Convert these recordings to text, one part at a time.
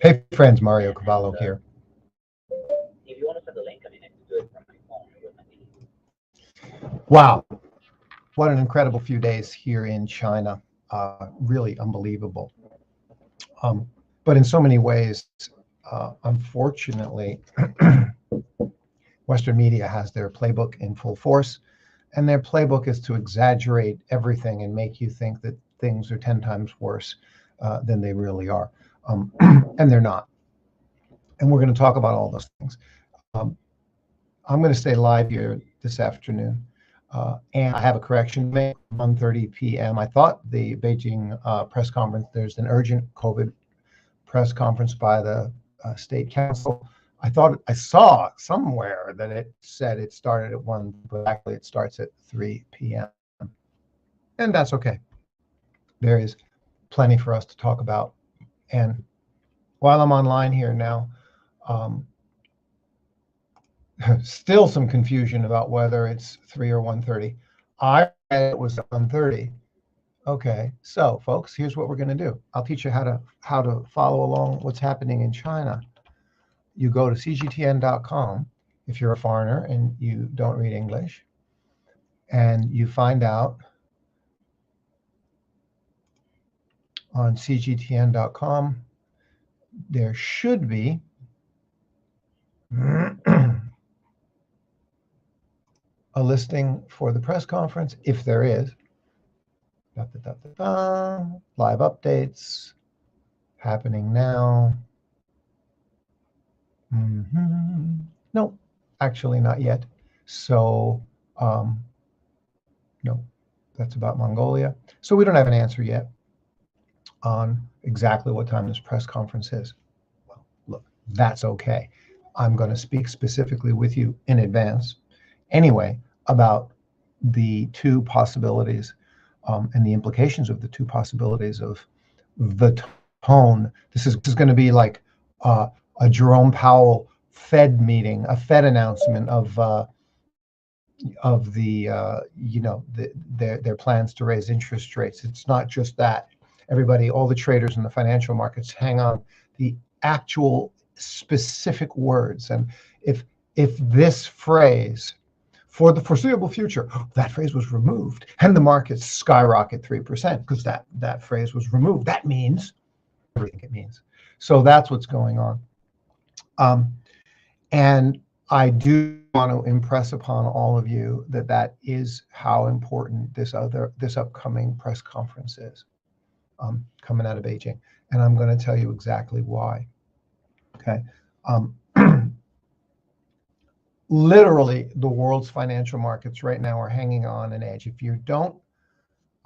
Hey friends, Mario Cavallo here. Wow, what an incredible few days here in China. Really unbelievable. But in so many ways, unfortunately, Western media has their playbook in full force, and their playbook is to exaggerate everything and make you think that things are 10 times worse than they really are. And they're not. And we're going to talk about all those things. I'm going to stay live here this afternoon. And I have a correction to make, 1:30 p.m. I thought the Beijing press conference, there's an urgent COVID press conference by the state council. I thought I saw somewhere that it said it started at 1, but actually it starts at 3 p.m. And that's okay. There is plenty for us to talk about. And while I'm online here now, still some confusion about whether it's 3 or 1:30. I read it was 1:30. Okay, so folks, here's what we're going to do. I'll teach you how to follow along what's happening in China. You go to cgtn.com if you're a foreigner and you don't read English, and you find out on cgtn.com there should be a listing for the press conference, if there is. Live updates happening now. No, actually not yet. So, no, that's about Mongolia. So we don't have an answer yet on exactly what time this press conference is. Well, look, that's okay. I'm going to speak specifically with you in advance anyway about the two possibilities and the implications of the two possibilities of the tone. This is going to be like a Jerome Powell Fed meeting, a Fed announcement of their plans to raise interest rates. It's not just that. Everybody, all the traders in the financial markets hang on the actual specific words. And if this phrase, for the foreseeable future, that phrase was removed, and the markets skyrocket 3% because that phrase was removed, that means everything it means. So that's what's going on. And I do want to impress upon all of you that is how important this upcoming press conference is coming out of Beijing. And I'm going to tell you exactly why. Okay. Literally, the world's financial markets right now are hanging on an edge. If you don't,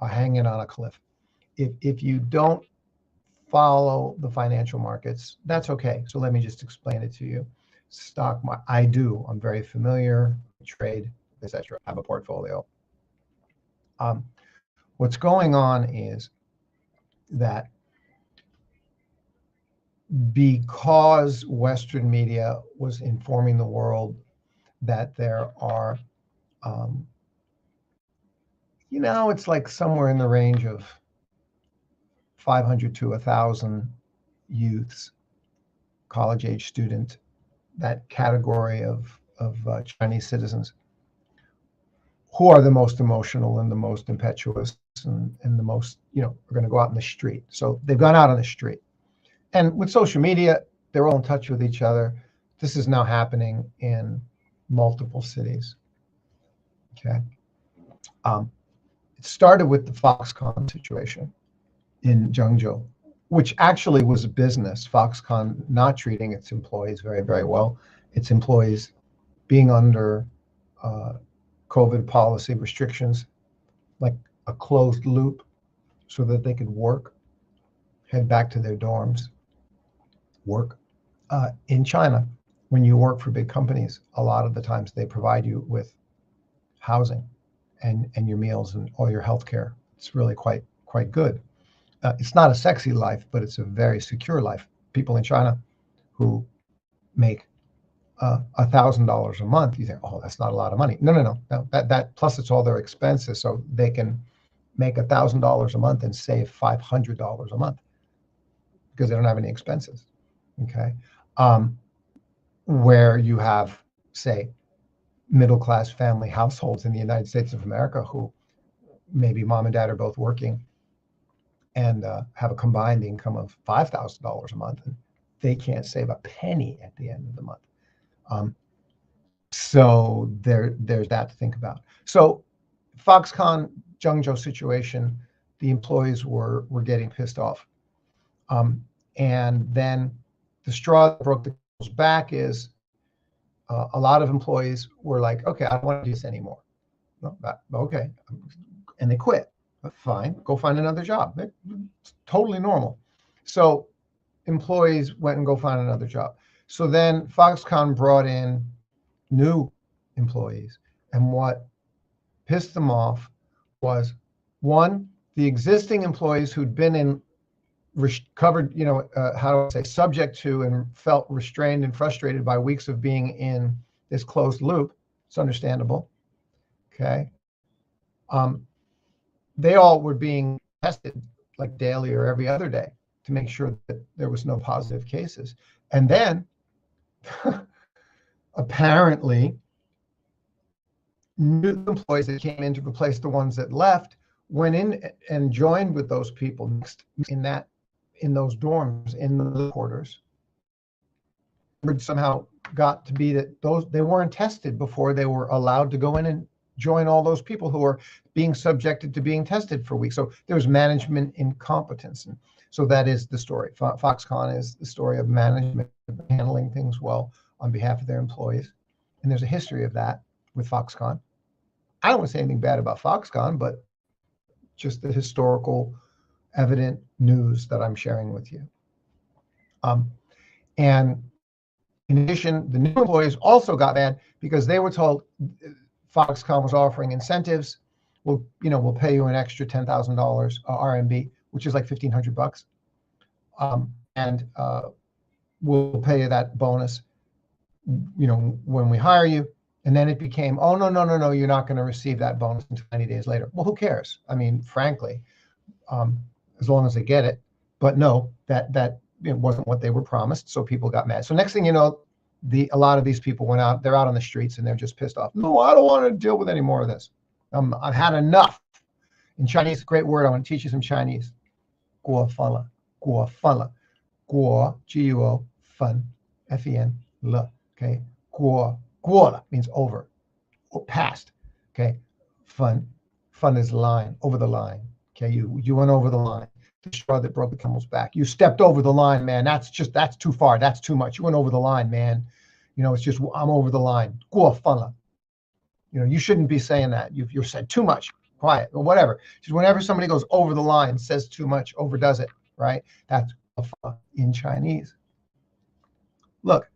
are hanging on a cliff. If you don't follow the financial markets, that's okay. So let me just explain it to you. Stock market, I do. I'm very familiar. Trade, etc. Have a portfolio. What's going on is that because Western media was informing the world that there are, it's like somewhere in the range of 500 to 1,000 youths, college-age student, that category of Chinese citizens who are the most emotional and the most impetuous and the most, are going to go out in the street. So they've gone out on the street. And with social media, they're all in touch with each other. This is now happening in multiple cities. Okay. It started with the Foxconn situation in Zhengzhou, which actually was a business. Foxconn not treating its employees very, very well. Its employees being under COVID policy restrictions, like a closed loop, so that they could work, head back to their dorms, work. In China, when you work for big companies, a lot of the times they provide you with housing and your meals and all your health care. It's really quite good. It's not a sexy life, but it's a very secure life. People in China who make $1,000 a month, you think, oh, that's not a lot of money. No. That plus it's all their expenses, so they can make $1,000 a month and save $500 a month because they don't have any expenses. Okay. Where you have, say, middle-class family households in the United States of America who maybe mom and dad are both working and have a combined income of $5,000 a month, and they can't save a penny at the end of the month. So there's that to think about. So Foxconn, Zhengzhou situation, the employees were getting pissed off. And then the straw that broke the camel's back is a lot of employees were like, okay, I don't want to do this anymore. No, okay. And they quit. Fine, go find another job. It's totally normal. So employees went and go find another job. So then Foxconn brought in new employees. And what pissed them off was, one, the existing employees who'd been in covered, how do I say, subject to and felt restrained and frustrated by weeks of being in this closed loop. It's understandable. Okay. They all were being tested like daily or every other day to make sure that there was no positive cases. And then apparently new employees that came in to replace the ones that left went in and joined with those people next in those dorms, in the quarters. Somehow got to be that they weren't tested before they were allowed to go in and join all those people who were being subjected to being tested for weeks. So there was management incompetence. And so that is the story. Foxconn is the story of management handling things well on behalf of their employees. And there's a history of that with Foxconn. I don't want to say anything bad about Foxconn, but just the historical evident news that I'm sharing with you. And in addition, the new employees also got mad because they were told Foxconn was offering incentives. We'll pay you an extra $10,000 RMB, which is like $1,500, and we'll pay you that bonus, when we hire you. And then it became, oh no, you're not going to receive that bonus until 90 days later. Well, who cares? I mean, frankly, as long as they get it. But no, that it wasn't what they were promised. So people got mad. So next thing you know, a lot of these people went out. They're out on the streets and they're just pissed off. No, I don't want to deal with any more of this. I've had enough. In Chinese, great word. I want to teach you some Chinese. Guo fan le. Guo, G-U-O, fun, F-E-N, le. Okay. Guo le means over, or past. Okay. Fun is line, over the line. Okay. You went over the line. The straw that broke the camel's back. You stepped over the line, man. That's too far. That's too much. You went over the line, man. It's just, I'm over the line. Guo fan le. You shouldn't be saying that. You've said too much. Quiet, or whatever. Just whenever somebody goes over the line, says too much, overdoes it, right? That's in Chinese. Look,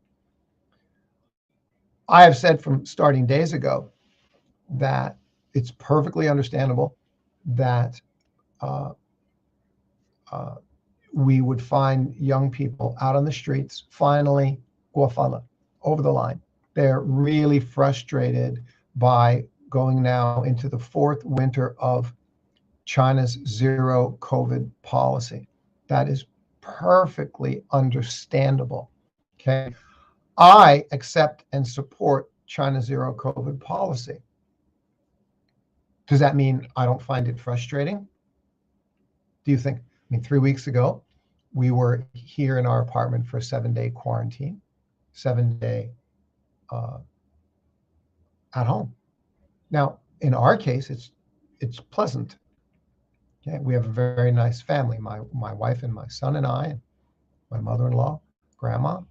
I have said from starting days ago that it's perfectly understandable that we would find young people out on the streets, finally, guo fan le, over the line. They're really frustrated by going now into the fourth winter of China's zero COVID policy. That is perfectly understandable. Okay. I accept and support China's zero COVID policy. Does that mean I don't find it frustrating? Do you think? 3 weeks ago, we were here in our apartment for a 7-day quarantine, 7-day at home. Now, in our case, it's pleasant. Okay, we have a very nice family. My wife and my son and I, and my mother-in-law, grandma.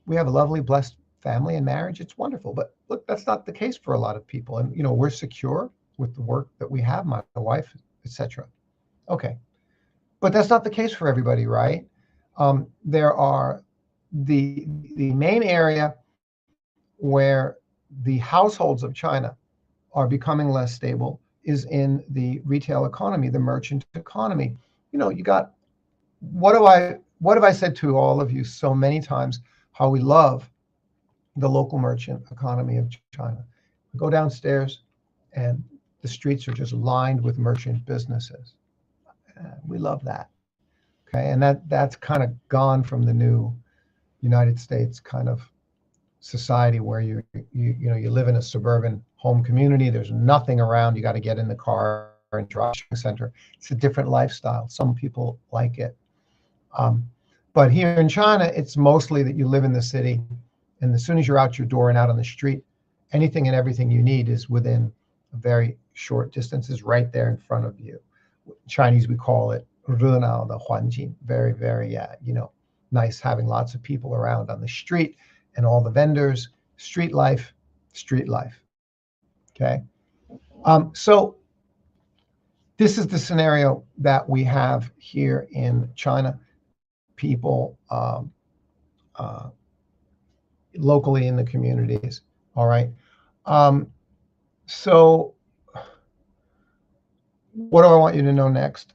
We have a lovely, blessed family and marriage. It's wonderful. But look, that's not the case for a lot of people. And we're secure with the work that we have, my wife, etc. Okay, but that's not the case for everybody, right? There are the main area where the households of China are becoming less stable is in the retail economy, the merchant economy. You got, what have I said to all of you so many times, how we love the local merchant economy of China. Go downstairs and the streets are just lined with merchant businesses. We love that. Okay, and that's kind of gone from the new United States kind of society where you live in a suburban home community. There's nothing around. You got to get in the car and drive to the center. It's a different lifestyle. Some people like it. But here in China, it's mostly that you live in the city, and as soon as you're out your door and out on the street, anything and everything you need is within a very short distances right there in front of you. Chinese, we call it 热闹的环境. Very, very, nice having lots of people around on the street and all the vendors. Street life, street life. Okay. So this is the scenario that we have here in China. People locally in the communities. All right. So what do I want you to know next?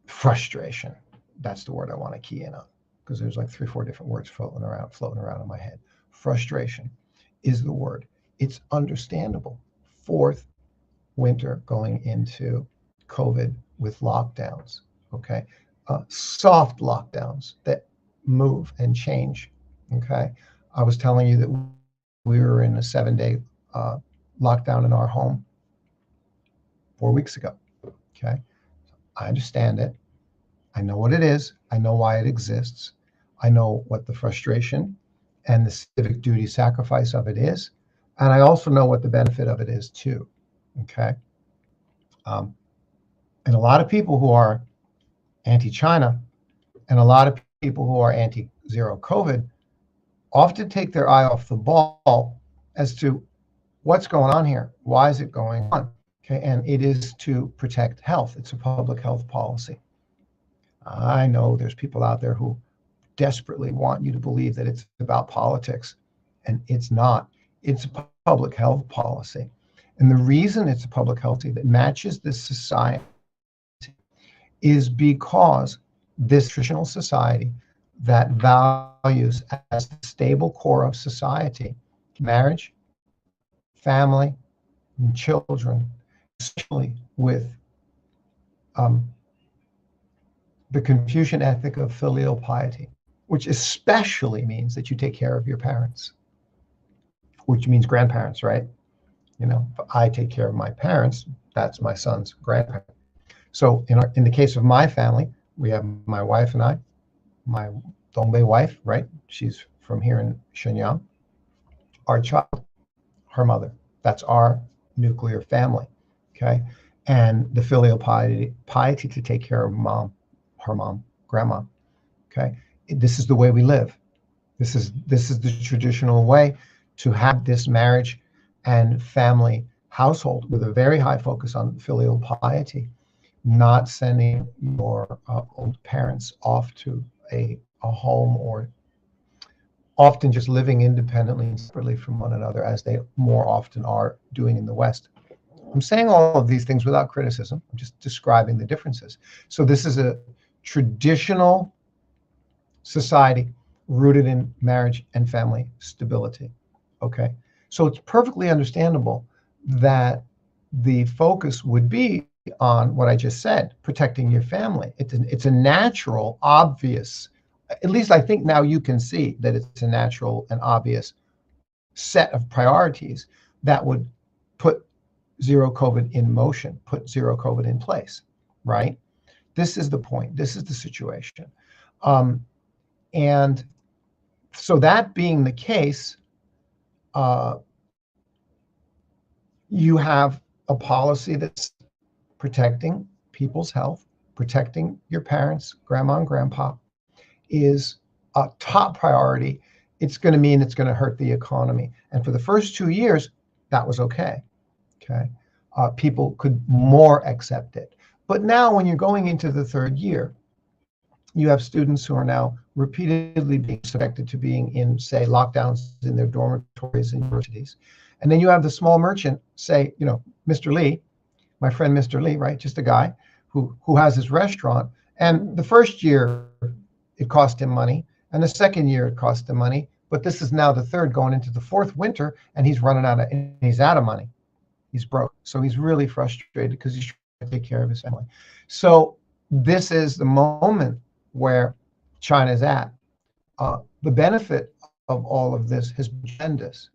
Frustration. That's the word I want to key in on, because there's like 3 or 4 different words floating around in my head. Frustration is the word. It's understandable. 4th winter going into COVID with lockdowns, okay? Soft lockdowns that move and change, okay? I was telling you that we were in a 7-day lockdown in our home 4 weeks ago, okay? I understand it. I know what it is. I know why it exists. I know what the frustration and the civic duty sacrifice of it is. And I also know what the benefit of it is too, okay? And a lot of people who are anti-China and a lot of people who are anti-zero COVID often take their eye off the ball as to what's going on here. Why is it going on? Okay, and it is to protect health. It's a public health policy. I know there's people out there who desperately want you to believe that it's about politics, and it's not. It's a public health policy. And the reason it's a public health policy that matches this society is because this traditional society that values as the stable core of society marriage, family, and children, especially with the Confucian ethic of filial piety, which especially means that you take care of your parents, which means grandparents, right? If I take care of my parents, that's my son's grandparent. So in the case of my family, we have my wife and I, my Dongbei wife, right? She's from here in Shenyang. Our child, her mother. That's our nuclear family, okay? And the filial piety to take care of mom, her mom, grandma, okay? This is the way we live. This is the traditional way to have this marriage and family household with a very high focus on filial piety, not sending your old parents off to a home, or often just living independently and separately from one another, as they more often are doing in the West. I'm saying all of these things without criticism. I'm just describing the differences. So this is a traditional society rooted in marriage and family stability, okay? So it's perfectly understandable that the focus would be on what I just said, protecting your family. It's a natural, obvious, at least I think now you can see that it's a natural and obvious set of priorities that would put zero COVID in motion, put zero COVID in place, right? This is the point. This is the situation. And so that being the case, you have a policy that's protecting people's health, protecting your parents, grandma and grandpa, is a top priority. It's going to mean it's going to hurt the economy. And for the first 2 years, that was okay. Okay, people could more accept it. But now when you're going into the 3rd year, you have students who are now repeatedly being subjected to being in, say, lockdowns in their dormitories and universities. And then you have the small merchant say, Mr. Lee, my friend Mr. Lee, right? Just a guy who has his restaurant. And the first year, it cost him money. And the second year, it cost him money. but this is now the third going into the fourth winter, and he's out of money. He's broke. So he's really frustrated because he's trying to take care of his family. So this is the moment where China's at. The benefit of all of this has been tremendous.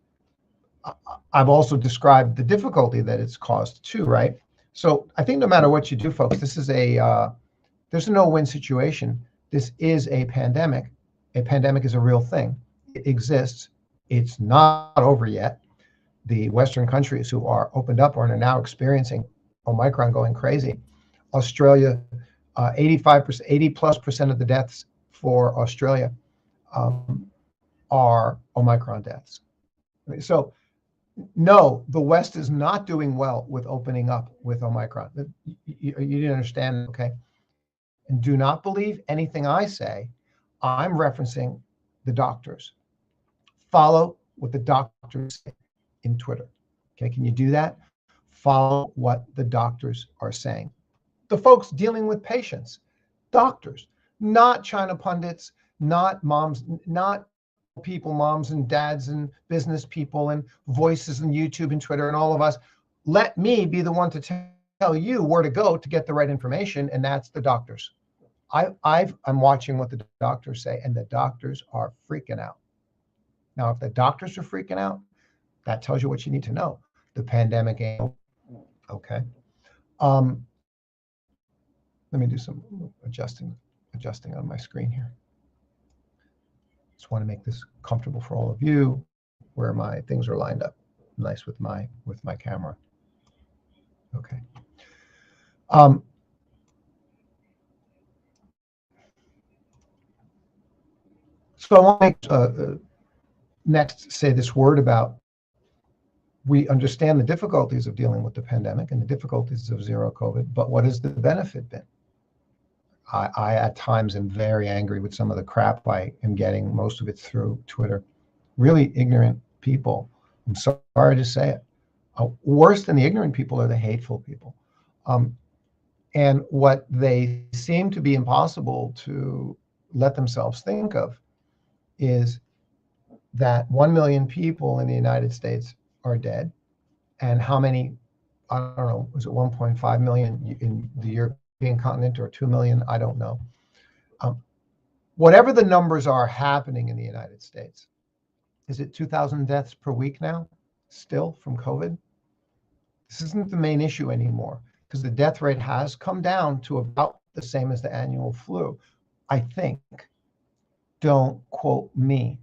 I've also described the difficulty that it's caused too, right? So I think no matter what you do, folks, this is there's a no-win situation. This is a pandemic. A pandemic is a real thing. It exists. It's not over yet. The Western countries who are opened up are now experiencing Omicron going crazy. Australia, 85%, 80+% of the deaths for Australia are Omicron deaths. So no, the West is not doing well with opening up with Omicron. You didn't understand, okay? And do not believe anything I say. I'm referencing the doctors. Follow what the doctors say in Twitter. Okay, can you do that? Follow what the doctors are saying. The folks dealing with patients, doctors, not China pundits, not moms, not people, moms and dads and business people and voices and YouTube and Twitter and all of us. Let me be the one to tell you where to go to get the right information, and that's the doctors. I'm watching what the doctors say, and the doctors are freaking out. Now, if the doctors are freaking out, that tells you what you need to know. The pandemic ain't okay. Let me do some adjusting on my screen here. Just want to make this comfortable for all of you, where my things are lined up nice with my camera. Okay. So I want to make, next say this word about, we understand the difficulties of dealing with the pandemic and the difficulties of zero COVID, but what has the benefit been? I at times am very angry with some of the crap I am getting, most of it through Twitter. Really ignorant people. I'm sorry to say it. Worse than the ignorant people are the hateful people. And what they seem to be impossible to let themselves think of is that 1 million people in the United States are dead, and how many, I don't know, was it 1.5 million in the European continent, or 2 million? I don't know. Whatever the numbers are happening in the United States, is it 2,000 deaths per week now, still from COVID? This isn't the main issue anymore, because the death rate has come down to about the same as the annual flu, I think. Don't quote me.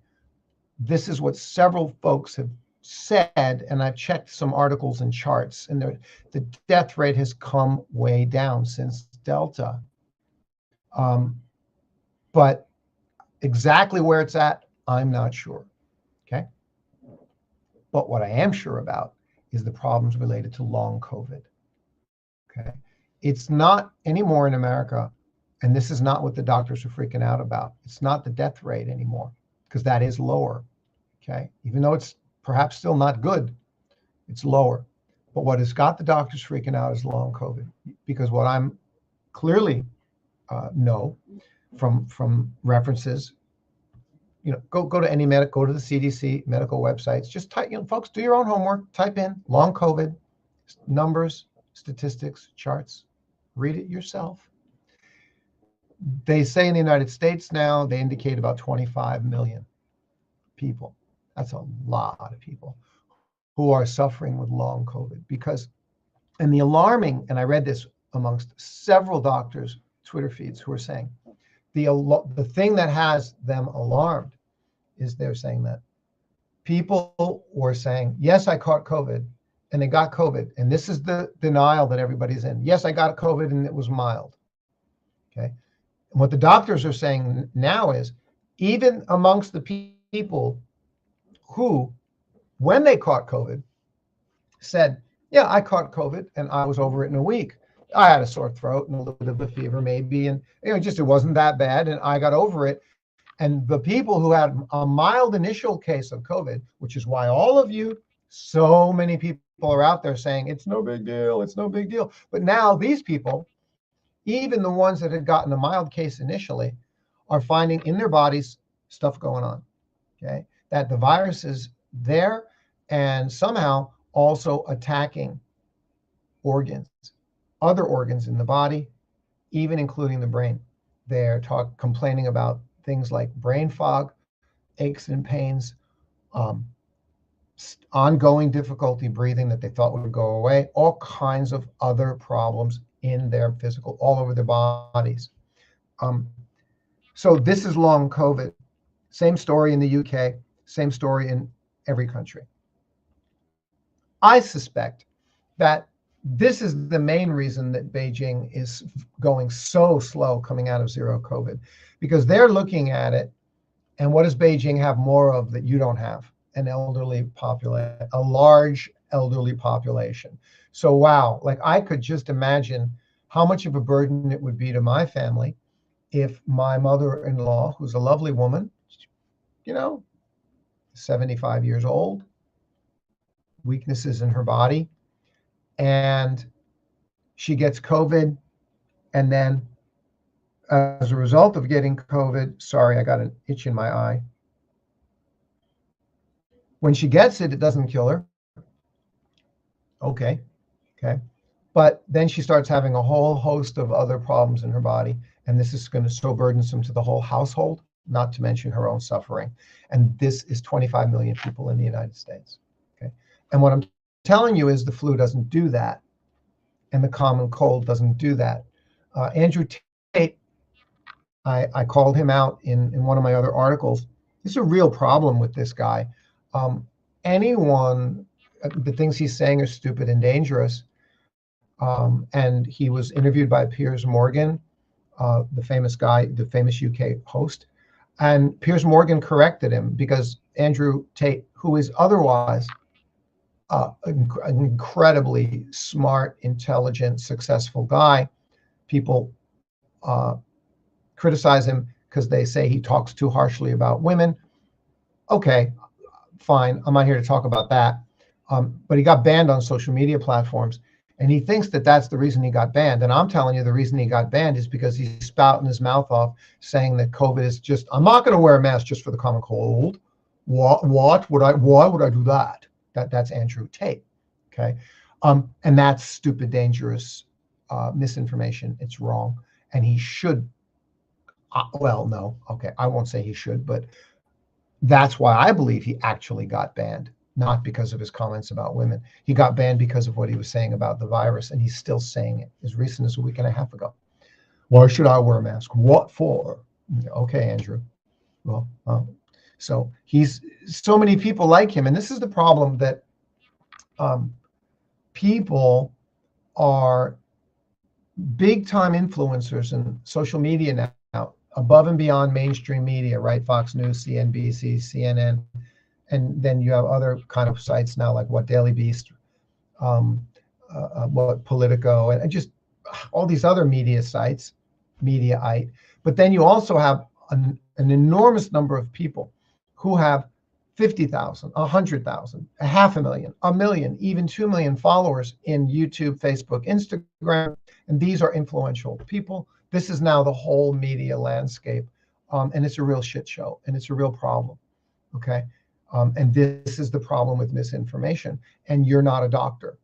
This is what several folks have said, and I've checked some articles and charts, and the death rate has come way down since Delta. But exactly where it's at, I'm not sure. Okay. But what I am sure about is the problems related to long COVID. Okay. It's not anymore in America, and this is not what the doctors are freaking out about. It's not the death rate anymore, because that is lower. Okay. Even though it's perhaps still not good, it's lower. But what has got the doctors freaking out is long COVID, because what I'm clearly know from references, go to any go to the CDC medical websites, just type, folks, do your own homework, type in long COVID, numbers, statistics, charts, read it yourself. They say in the United States now, they indicate about 25 million people. That's a lot of people who are suffering with long COVID, because, and the alarming, and I read this amongst several doctors' Twitter feeds who are saying, the thing that has them alarmed is they're saying that people were saying, yes, I caught COVID, and they got COVID. And this is the denial that everybody's in. Yes, I got COVID and it was mild. Okay. And what the doctors are saying now is, even amongst the people who, when they caught COVID, said, yeah, I caught COVID and I was over it in a week. I had a sore throat and a little bit of a fever maybe, and it wasn't that bad, and I got over it. And the people who had a mild initial case of COVID, which is why all of you, so many people are out there saying, it's no big deal, it's no big deal. But now these people, even the ones that had gotten a mild case initially, are finding in their bodies stuff going on. Okay. that the virus is there and somehow also attacking organs, other organs in the body, even including the brain. They're complaining about things like brain fog, aches and pains, um, ongoing difficulty breathing that they thought would go away, all kinds of other problems in their physical, all over their bodies. Um, so this is long COVID. Same story in the UK, same story in every country. I suspect that this is the main reason that Beijing is going so slow coming out of zero COVID, because they're looking at it. And what does Beijing have more of that you don't have? An elderly population, a large elderly population. So, wow, like I could just imagine how much of a burden it would be to my family if my mother-in-law, who's a lovely woman, 75 years old, weaknesses in her body, and she gets COVID, and then as a result of getting COVID, sorry, I got an itch in my eye. When she gets it, it doesn't kill her. Okay. But then she starts having a whole host of other problems in her body. And this is going to so burdensome to the whole household, not to mention her own suffering. And this is 25 million people in the United States. Okay. And what I'm telling you is the flu doesn't do that. And the common cold doesn't do that. Andrew Tate, I called him out in one of my other articles. There's a real problem with this guy. Anyone that thinks he's saying are stupid and dangerous. And he was interviewed by Piers Morgan, the famous guy, the famous UK host. And Piers Morgan corrected him because Andrew Tate, who is otherwise an incredibly smart, intelligent, successful guy, people criticize him because they say he talks too harshly about women. Okay, fine. I'm not here to talk about that. But he got banned on social media platforms. And he thinks that that's the reason he got banned. And I'm telling you, the reason he got banned is because he's spouting his mouth off saying that COVID is just, I'm not going to wear a mask just for the common cold. Why would I do that? That's Andrew Tate. Okay. And that's stupid, dangerous misinformation. It's wrong. And he should, no, okay. I won't say he should, but that's why I believe he actually got banned. Not because of his comments about women. He got banned because of what he was saying about the virus, and he's still saying it as recent as a week and a half ago. Why should I wear a mask? What for? Okay, Andrew. Well, so he's so many people like him, and this is the problem that people are big-time influencers in social media now, above and beyond mainstream media, right? Fox News, CNBC, CNN. And then you have other kind of sites now, like Daily Beast, Politico, and just all these other media sites, Mediaite. But then you also have an enormous number of people who have 50,000, 100,000, 500,000, 1 million, even 2 million followers in YouTube, Facebook, Instagram. And these are influential people. This is now the whole media landscape. And it's a real shit show, and it's a real problem. Okay. And this is the problem with misinformation. And you're not a doctor.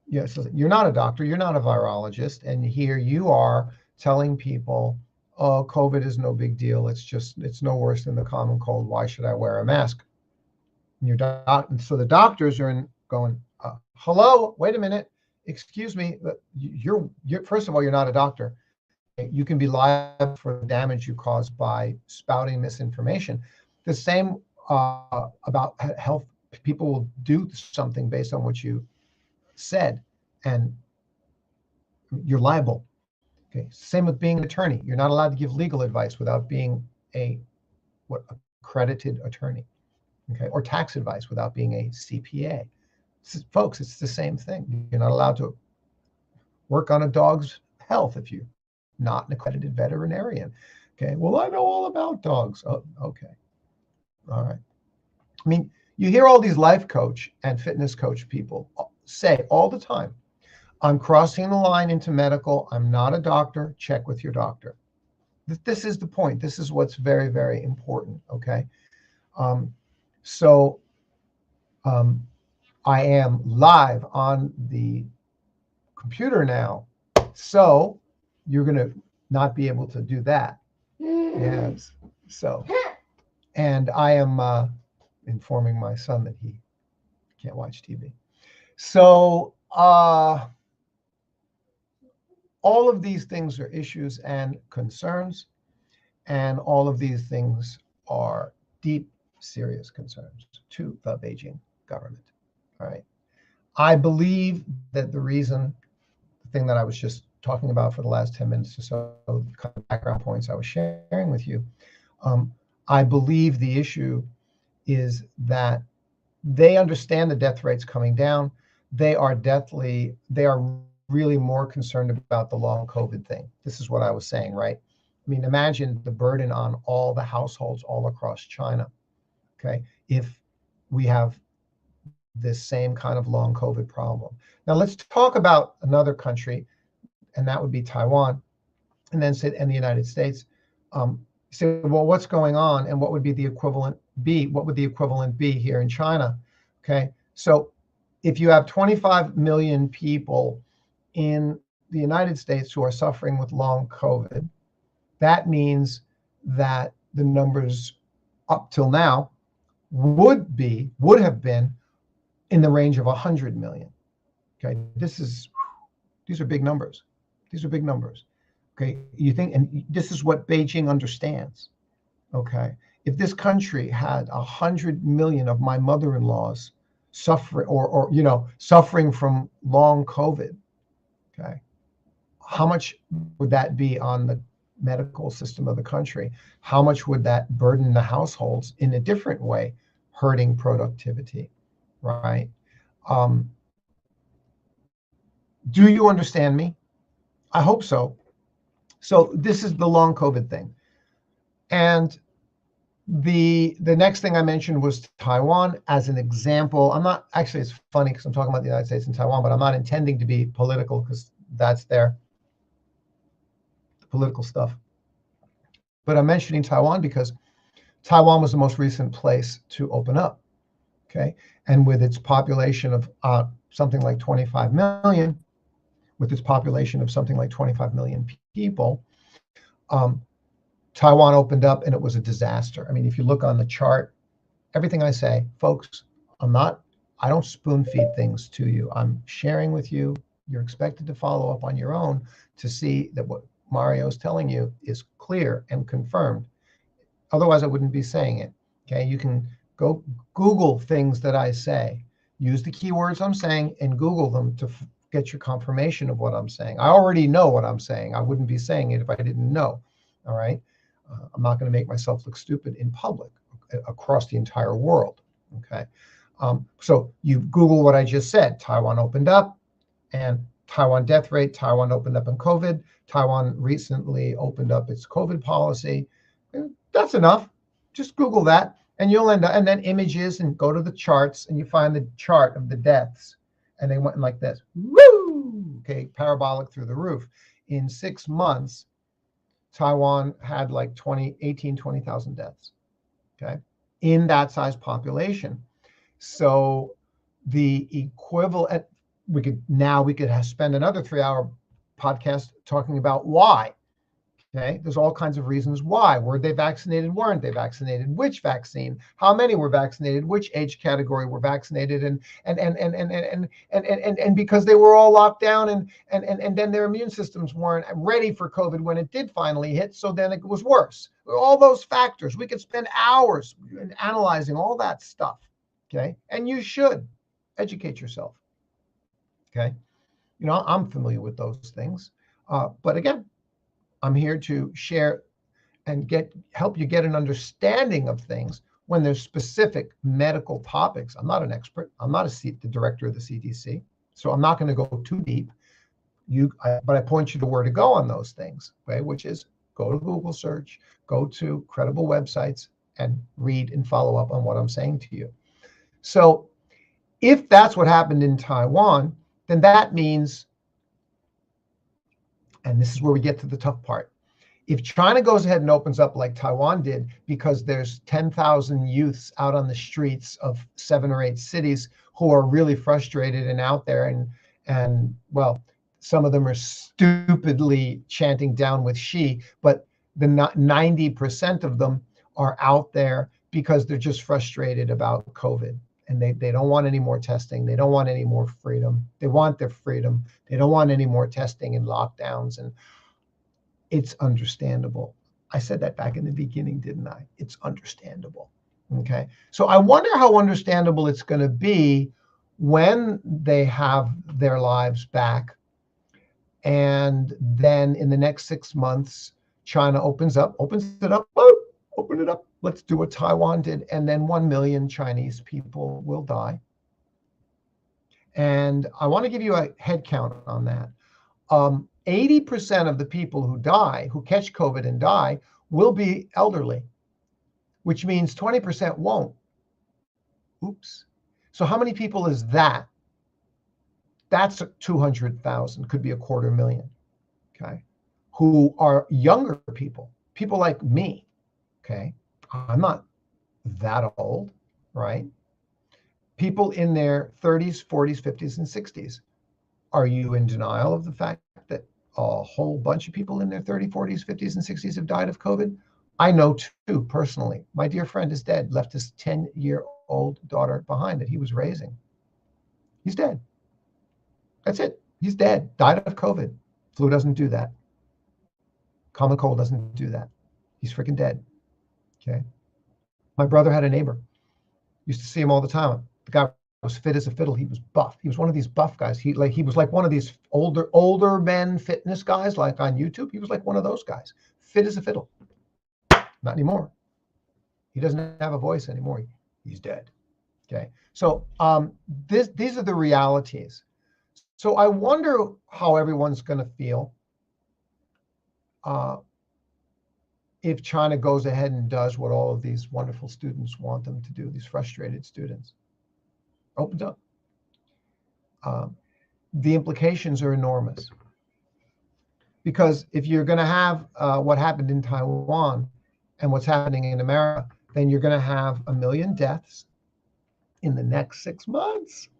Yes, you're not a doctor. You're not a virologist. And here you are telling people, oh, COVID is no big deal. It's no worse than the common cold. Why should I wear a mask? And so the doctors are going, hello, wait a minute. Excuse me. You're first of all, you're not a doctor. You can be liable for the damage you caused by spouting misinformation. The same about health. People will do something based on what you said, and you're liable. Okay. Same with being an attorney. You're not allowed to give legal advice without being a accredited attorney. Okay. Or tax advice without being a CPA. Folks, it's the same thing. You're not allowed to work on a dog's health if you're not an accredited veterinarian. Okay. Well, I know all about dogs. Oh, okay. All right. I mean, you hear all these life coach and fitness coach people say all the time, I'm crossing the line into medical. I'm not a doctor. Check with your doctor. This is the point. This is what's very, very important. Okay. So I am live on the computer now. So you're going to not be able to do that. Yes. So, and I am informing my son that he can't watch TV. So all of these things are issues and concerns, and all of these things are deep, serious concerns to the Beijing government. All right. I believe that the thing that I was just talking about for the last 10 minutes or so, the kind of background points I was sharing with you, I believe the issue is that they understand the death rates coming down. They are really more concerned about the long COVID thing. This is what I was saying, right? I mean, imagine the burden on all the households all across China, okay, if we have this same kind of long COVID problem. Now let's talk about another country, and that would be Taiwan, and then and the United States. Say, well, what's going on, and what would the equivalent be here in China? Okay, so if you have 25 million people in the United States who are suffering with long COVID, that means that the numbers up till now would have been in the range of 100 million. Okay, these are big numbers. These are big numbers. Okay, you think, and this is what Beijing understands. Okay, if this country had 100 million of my mother-in-laws suffering, or suffering from long COVID, okay, how much would that be on the medical system of the country? How much would that burden the households in a different way, hurting productivity, right? Do you understand me? I hope so. So this is the long COVID thing. And the next thing I mentioned was Taiwan as an example. I'm not, actually, it's funny because I'm talking about the United States and Taiwan, but I'm not intending to be political because that's their political stuff. But I'm mentioning Taiwan because Taiwan was the most recent place to open up. Okay. And with its population of something like 25 million, with its population of something like 25 million people, Taiwan opened up and it was a disaster. I mean, if you look on the chart, everything I say, folks, I don't spoon feed things to you. I'm sharing with you. You're expected to follow up on your own to see that what Mario's telling you is clear and confirmed. Otherwise, I wouldn't be saying it. Okay, you can go Google things that I say. Use the keywords I'm saying and Google them to get your confirmation of what I'm saying. I already know what I'm saying. I wouldn't be saying it if I didn't know. All right. I'm not going to make myself look stupid in public across the entire world. Okay. So you Google what I just said. Taiwan opened up, and Taiwan death rate. Taiwan opened up in COVID. Taiwan recently opened up its COVID policy. That's enough. Just Google that, and you'll end up, and then images, and go to the charts, and you find the chart of the deaths, and they went like this. Woo! Okay, parabolic through the roof. In 6 months, Taiwan had like 20,000 deaths, okay, in that size population. So the equivalent, we could spend another 3-hour podcast talking about why. Okay, there's all kinds of reasons why. Were they vaccinated? Weren't they vaccinated? Which vaccine? How many were vaccinated? Which age category were vaccinated? And because they were all locked down, and then their immune systems weren't ready for COVID when it did finally hit, so then it was worse. All those factors. We could spend hours analyzing all that stuff. Okay, and you should educate yourself. Okay, I'm familiar with those things, but again, I'm here to share and help you get an understanding of things when there's specific medical topics. I'm not an expert. I'm not the director of the CDC, so I'm not going to go too deep. But I point you to where to go on those things, okay? Which is go to Google search, go to credible websites, and read and follow up on what I'm saying to you. So if that's what happened in Taiwan, then that means, and this is where we get to the tough part, If China goes ahead and opens up like Taiwan did, because there's 10,000 youths out on the streets of 7 or 8 cities who are really frustrated and out there, and well, some of them are stupidly chanting down with Xi, but the 90% of them are out there because they're just frustrated about COVID. And they don't want any more testing. They don't want any more freedom. They want their freedom. They don't want any more testing and lockdowns. And it's understandable. I said that back in the beginning, didn't I? It's understandable. Okay. So I wonder how understandable it's going to be when they have their lives back. And then in the next 6 months, China opens it up, open it up. Let's do what Taiwan did. And then 1 million Chinese people will die. And I want to give you a head count on that. 80% of the people who die, who catch COVID and die, will be elderly, which means 20% won't. Oops. So how many people is that? That's 200,000, could be 250,000, okay, who are younger people, people like me, okay? I'm not that old, right? People in their 30s, 40s, 50s, and 60s. Are you in denial of the fact that a whole bunch of people in their 30s, 40s, 50s, and 60s have died of COVID? I know too, personally. My dear friend is dead, left his 10-year-old daughter behind that he was raising. He's dead. That's it. He's dead. Died of COVID. Flu doesn't do that. Common cold doesn't do that. He's freaking dead. Okay. My brother had a neighbor. Used to see him all the time. The guy was fit as a fiddle. He was buff. He was one of these buff guys. He was like one of these older men fitness guys, like on YouTube. He was like one of those guys, fit as a fiddle. Not anymore. He doesn't have a voice anymore. He's dead. Okay. So these are the realities. So I wonder how everyone's going to feel if China goes ahead and does what all of these wonderful students want them to do, these frustrated students. Opens up. The implications are enormous. Because if you're going to have what happened in Taiwan and what's happening in America, then you're going to have 1 million deaths in the next 6 months.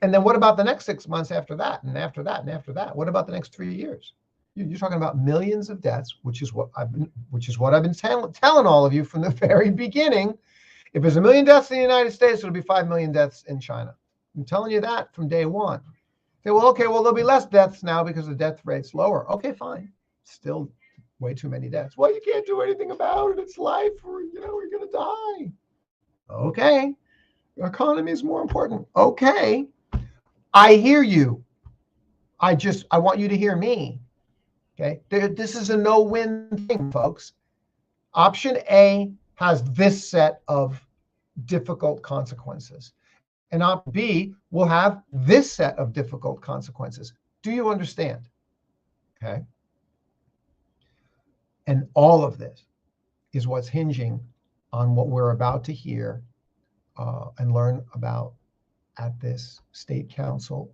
And then what about the next 6 months after that, and after that, and after that? What about the next 3 years? You're talking about millions of deaths, which is what I've been telling all of you from the very beginning. If there's 1 million deaths in the United States, it'll be 5 million deaths in China. I'm telling you that from day one. Say, well, okay, well, there'll be less deaths now because the death rate's lower. Okay, fine. Still way too many deaths. Well, you can't do anything about it. It's life. We're going to die. Okay. The economy is more important. Okay. I hear you. I want you to hear me. Okay. This is a no-win thing, folks. Option A has this set of difficult consequences. And option B will have this set of difficult consequences. Do you understand? Okay. And all of this is what's hinging on what we're about to hear and learn about at this State Council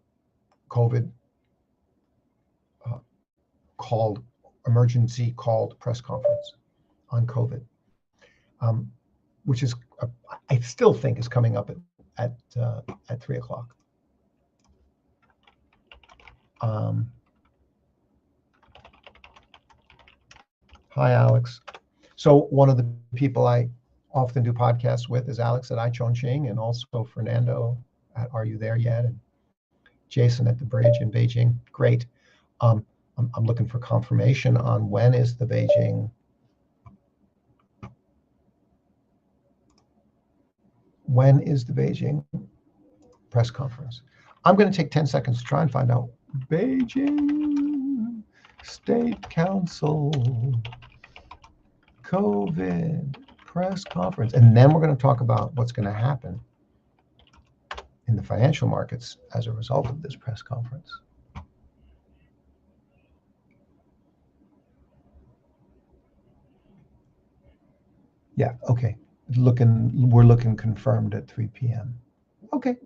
COVID emergency called press conference on COVID, which is I still think is coming up at 3 o'clock. Hi, Alex. So one of the people I often do podcasts with is Alex at iChongqing, and also Fernando at Are You There Yet? And Jason at the bridge in Beijing. Great. I'm looking for confirmation on when is the Beijing press conference. I'm going to take 10 seconds to try and find out. Beijing State Council COVID press conference. And then we're going to talk about what's going to happen in the financial markets as a result of this press conference. Yeah, okay. We're looking confirmed at 3 p.m. Okay,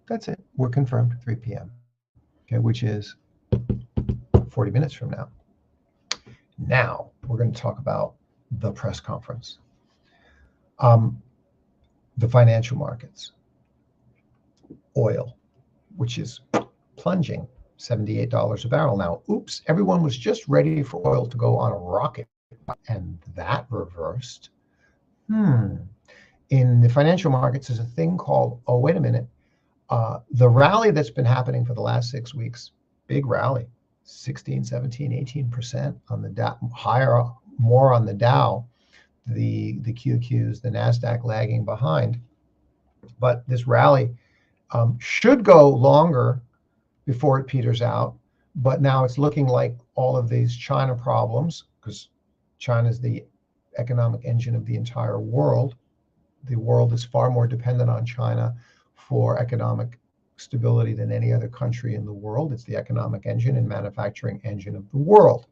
that's it. We're confirmed 3 p.m. Okay, which is 40 minutes from now. Now we're going to talk about the press conference, the financial markets, oil, which is plunging $78 a barrel now. Oops, everyone was just ready for oil to go on a rocket, and that reversed. In the financial markets, there's a thing called, oh, wait a minute, the rally that's been happening for the last 6 weeks, big rally, 16, 17, 18% on the Dow, higher, more on the Dow, the QQs, the NASDAQ lagging behind. But this rally should go longer before it peters out. But now it's looking like all of these China problems, because China is the economic engine of the entire world. The world is far more dependent on China for economic stability than any other country in the world. It's the economic engine and manufacturing engine of the world.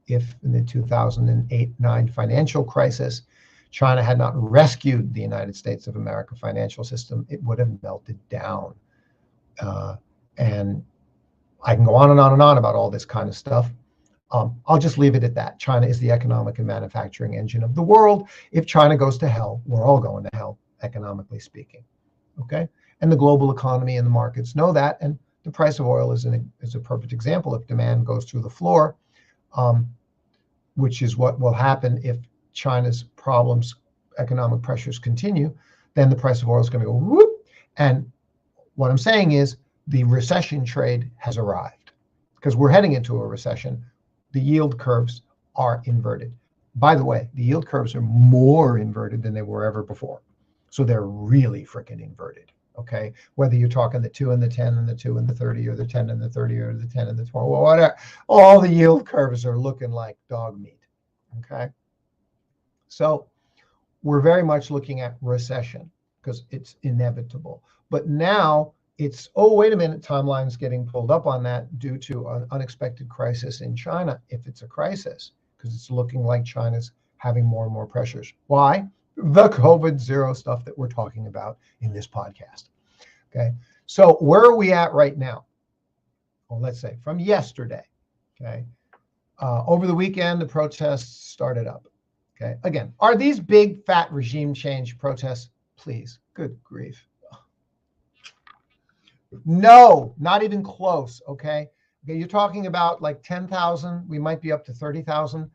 If in the 2008-9 financial crisis, China had not rescued the United States of America financial system, it would have melted down. And I can go on and on and on about all this kind of stuff. I'll just leave it at that. China is the economic and manufacturing engine of the world. If China goes to hell, we're all going to hell, economically speaking. Okay? And the global economy and the markets know that. And the price of oil is a perfect example. If demand goes through the floor, which is what will happen if China's problems, economic pressures continue, then the price of oil is going to go whoop. And what I'm saying is the recession trade has arrived, because we're heading into a recession. The yield curves are inverted. By the way, the yield curves are more inverted than they were ever before. So they're really freaking inverted. Okay, whether you're talking the 2 and the 10 and the 2 and the 30 or the 10 and the 30 or the 10 and the 20, whatever, all the yield curves are looking like dog meat. Okay, so we're very much looking at recession because it's inevitable. But now it's, oh, wait a minute, timeline's getting pulled up on that due to an unexpected crisis in China, if it's a crisis, because it's looking like China's having more and more pressures. Why? The COVID-0 stuff that we're talking about in this podcast. Okay, so where are we at right now? Well, let's say from yesterday. Okay, over the weekend, the protests started up. Okay, again, are these big fat regime change protests? Please, good grief. No, not even close. Okay, you're talking about like 10,000. We might be up to 30,000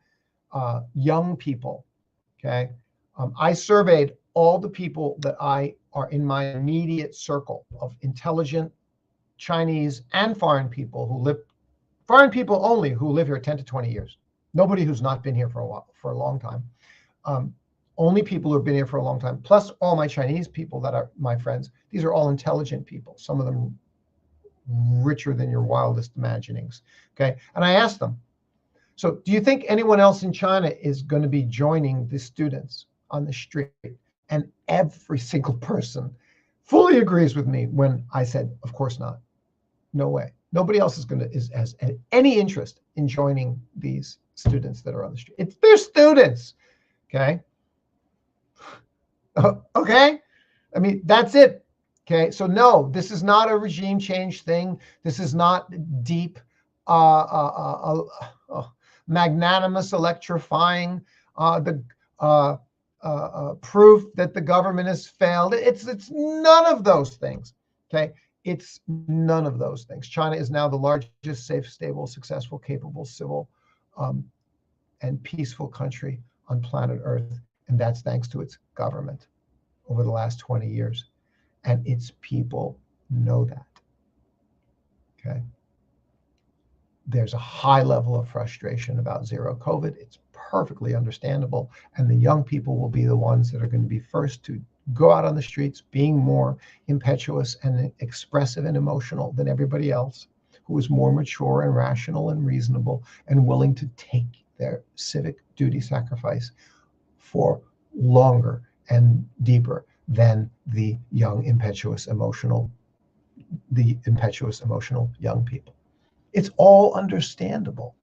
young people. Okay. I surveyed all the people that are in my immediate circle of intelligent Chinese and foreign people who live, foreign people only who live here 10 to 20 years. Nobody who's not been here for a long time. Only people who have been here for a long time, plus all my Chinese people that are my friends. These are all intelligent people, some of them richer than your wildest imaginings. Okay. And I asked them, so do you think anyone else in China is going to be joining the students on the street? And every single person fully agrees with me when I said, of course not. No way. Nobody else has any interest in joining these students that are on the street. They're students. Okay. Okay. I mean, that's it. Okay. So no, this is not a regime change thing. This is not deep, magnanimous, electrifying, proof that the government has failed. It's none of those things. Okay, it's none of those things. China is now the largest, safe, stable, successful, capable, civil, and peaceful country on planet Earth, and that's thanks to its government over the last 20 years, and its people know that. Okay. There's a high level of frustration about zero COVID. It's perfectly understandable. And the young people will be the ones that are going to be first to go out on the streets, being more impetuous and expressive and emotional than everybody else, who is more mature and rational and reasonable and willing to take their civic duty sacrifice for longer and deeper than the young, impetuous, emotional young people. It's all understandable.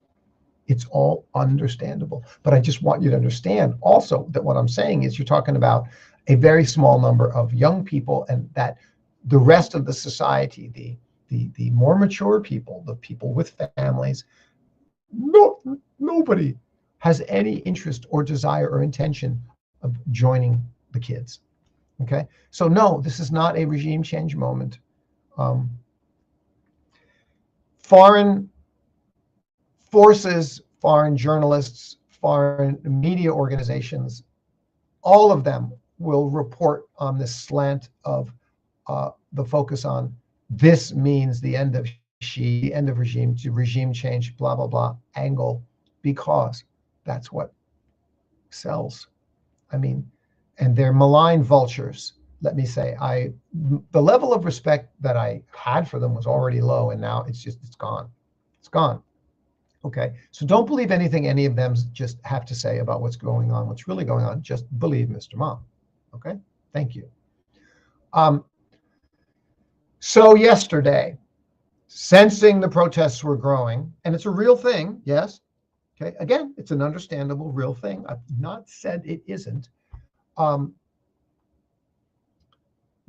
It's all understandable. But I just want you to understand also that what I'm saying is you're talking about a very small number of young people, and that the rest of the society, the more mature people, the people with families, nobody has any interest or desire or intention of joining the kids. Okay, so no, this is not a regime change moment. Foreign forces, foreign journalists, foreign media organizations, all of them will report on this slant of the focus on this means the end of Xi, the end of regime change, blah, blah, blah, angle, because that's what sells. I mean, and they're malign vultures. Let me say, the level of respect that I had for them was already low, and now it's gone. It's gone. Okay, so don't believe anything any of them just have to say about what's going on, what's really going on. Just believe Mr. Mom. Okay, thank you. So yesterday, sensing the protests were growing, and it's a real thing, yes. Okay, again, it's an understandable real thing. I've not said it isn't.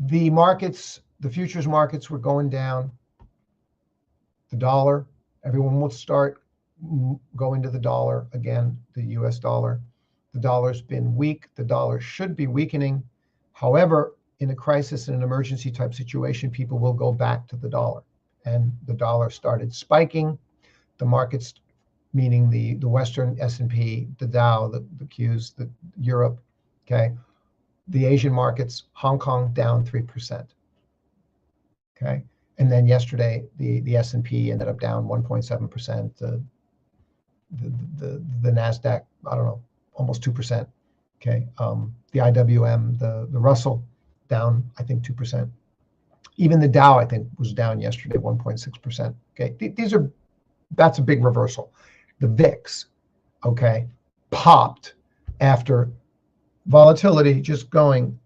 The markets, the futures markets were going down. The dollar, everyone will start going to the dollar again, the US dollar. The dollar's been weak. The dollar should be weakening. However, in a crisis, in an emergency type situation, people will go back to the dollar. And the dollar started spiking. The markets, meaning the Western S&P, the Dow, the Qs, the Europe, okay? The Asian markets, Hong Kong down 3%, okay? And then yesterday, the S&P ended up down 1.7%. The NASDAQ, I don't know, almost 2%, okay? The IWM, the Russell, down, I think, 2%. Even the Dow, I think, was down yesterday, 1.6%. Okay, that's a big reversal. The VIX, okay, popped after volatility just going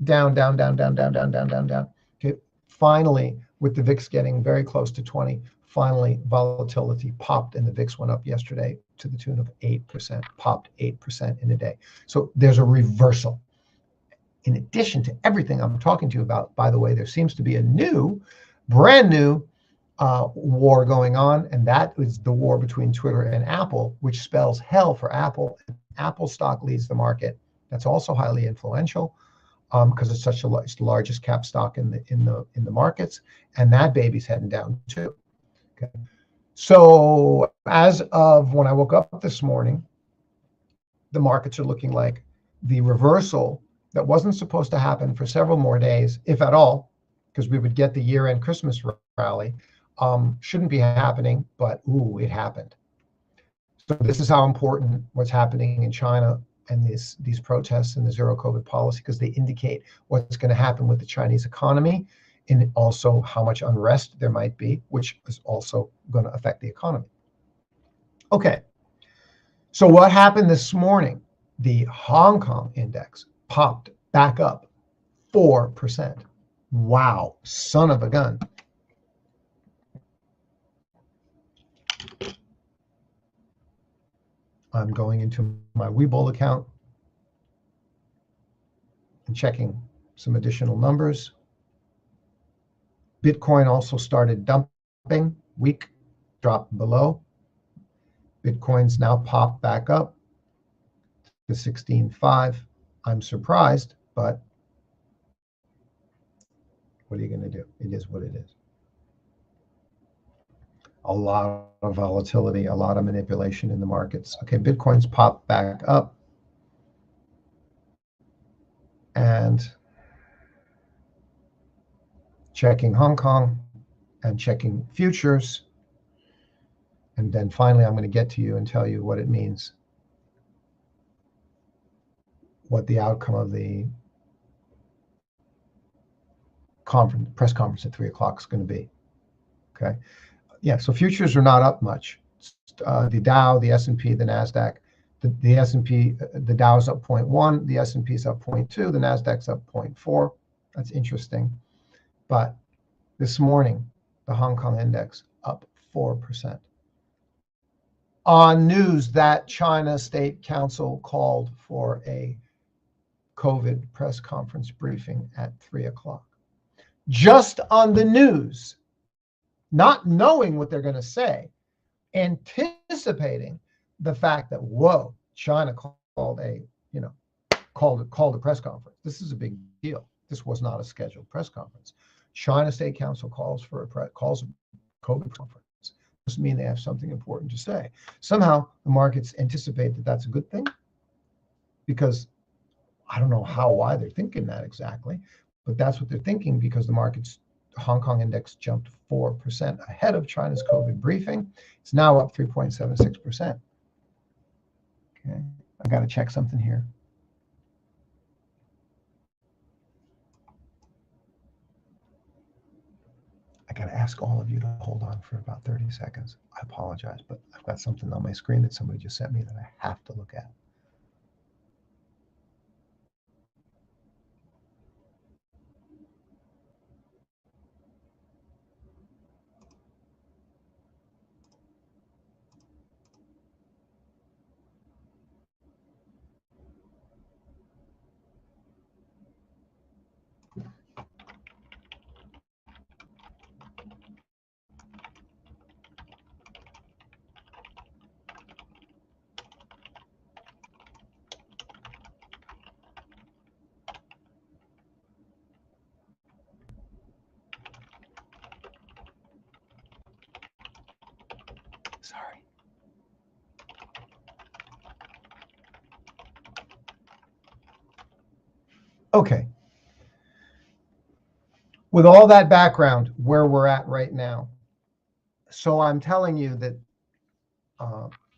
down. Okay, finally, with the VIX getting very close to 20, finally volatility popped and the VIX went up yesterday to the tune of 8%, popped 8% in a day. So there's a reversal. In addition to everything I'm talking to you about, by the way, there seems to be a brand new war going on, and that is the war between Twitter and Apple, which spells hell for Apple. Apple stock leads the market. That's also highly influential because it's such it's the largest cap stock in the markets, and that baby's heading down too. Okay, so as of when I woke up this morning, the markets are looking like the reversal that wasn't supposed to happen for several more days, if at all, because we would get the year-end Christmas rally, shouldn't be happening, but ooh, it happened. So this is how important what's happening in China and these protests and the zero COVID policy, because they indicate what's going to happen with the Chinese economy and also how much unrest there might be, which is also going to affect the economy. Okay, so what happened this morning? The Hong Kong index popped back up 4%. Wow, son of a gun. I'm going into my Webull account and checking some additional numbers. Bitcoin also started dumping, weak, dropped below. Bitcoin's now popped back up to 16.5. I'm surprised, but what are you going to do? It is what it is. A lot of volatility, a lot of manipulation in the markets. Okay, Bitcoin's popped back up. And checking Hong Kong and checking futures. And then finally, I'm going to get to you and tell you what it means, what the outcome of the press conference at 3 o'clock is going to be. Okay. Yeah, so futures are not up much. The Dow, the S&P, the NASDAQ. The S&P, the Dow is up 0.1, the S&P is up 0.2, the NASDAQ's up 0.4. That's interesting. But this morning, the Hong Kong index up 4%. On news that China State Council called for a COVID press conference briefing at 3 o'clock. Just on the news, not knowing what they're going to say, anticipating the fact that, whoa, China called a press conference. This is a big deal. This was not a scheduled press conference. China State Council calls a COVID conference. Doesn't mean they have something important to say. Somehow the markets anticipate that that's a good thing, because I don't know why they're thinking that exactly, but that's what they're thinking, because the Hong Kong index jumped 4% ahead of China's COVID briefing. It's now up 3.76%. Okay, I got to check something here. I got to ask all of you to hold on for about 30 seconds. I apologize, but I've got something on my screen that somebody just sent me that I have to look at. Sorry. Okay. With all that background, where we're at right now. So I'm telling you that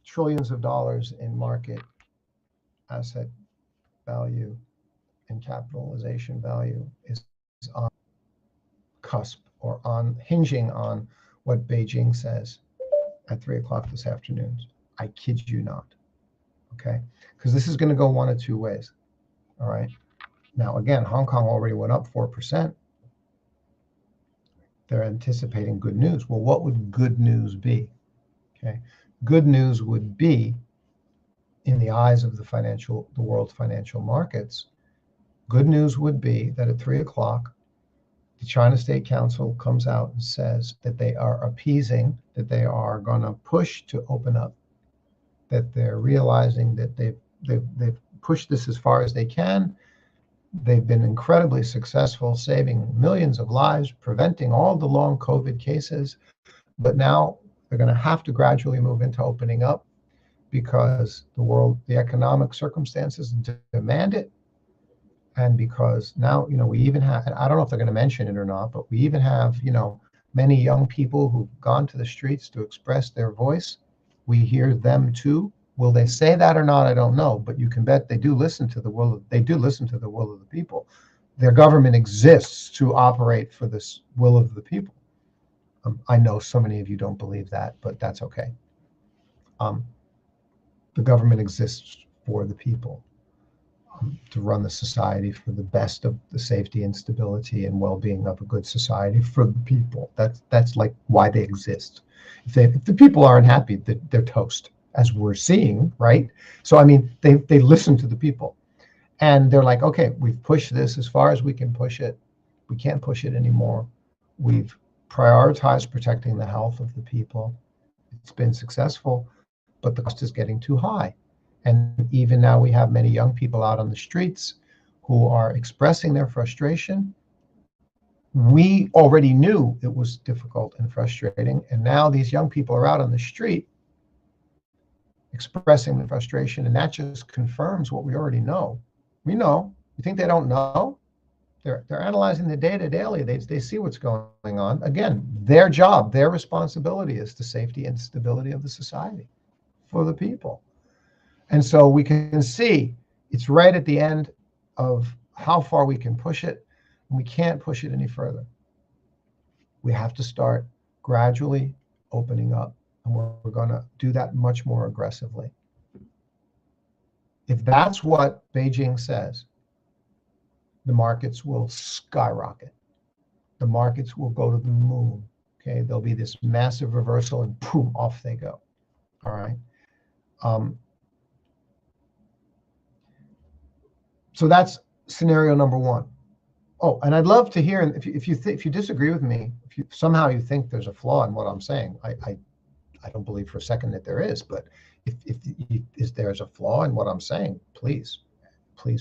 trillions of dollars in market asset value and capitalization value is on cusp, or on hinging on what Beijing says at 3:00 this afternoon. I kid you not. Okay, because this is going to go one of two ways. All right. Now, again, Hong Kong already went up 4%. They're anticipating good news. Well, what would good news be? Okay, good news would be, in the eyes of the world's financial markets, good news would be that at 3:00, the China State Council comes out and says that they are appeasing, that they are going to push to open up, that they're realizing that they've pushed this as far as they can. They've been incredibly successful, saving millions of lives, preventing all the long COVID cases. But now they're going to have to gradually move into opening up, because the economic circumstances demand it. And because now, we even have, I don't know if they're going to mention it or not, but we even have, many young people who've gone to the streets to express their voice. We hear them too. Will they say that or not? I don't know, but you can bet they do listen to the will of the people. Their government exists to operate for this will of the people. I know so many of you don't believe that, but that's okay. The government exists for the people, to run the society for the best of the safety and stability and well-being of a good society for the people. That's like why they exist. If the people aren't happy, they're toast, as we're seeing, right? So I mean, they listen to the people, and they're like, okay, we've pushed this as far as we can push it. We can't push it anymore. We've prioritized protecting the health of the people. It's been successful, but the cost is getting too high. And even now we have many young people out on the streets who are expressing their frustration. We already knew it was difficult and frustrating, and now these young people are out on the street expressing the frustration, and that just confirms what we already know. We know. You think they don't know? They're analyzing the data daily. They see what's going on. Again, their job, their responsibility is the safety and stability of the society for the people. And so we can see it's right at the end of how far we can push it, and we can't push it any further. We have to start gradually opening up, and we're going to do that much more aggressively. If that's what Beijing says, the markets will skyrocket. The markets will go to the moon. Okay, there'll be this massive reversal, and boom, off they go. All right. So that's scenario number one. Oh, and I'd love to hear, if you disagree with me, if you somehow you think there's a flaw in what I'm saying, I don't believe for a second that there is, but if there's a flaw in what I'm saying, please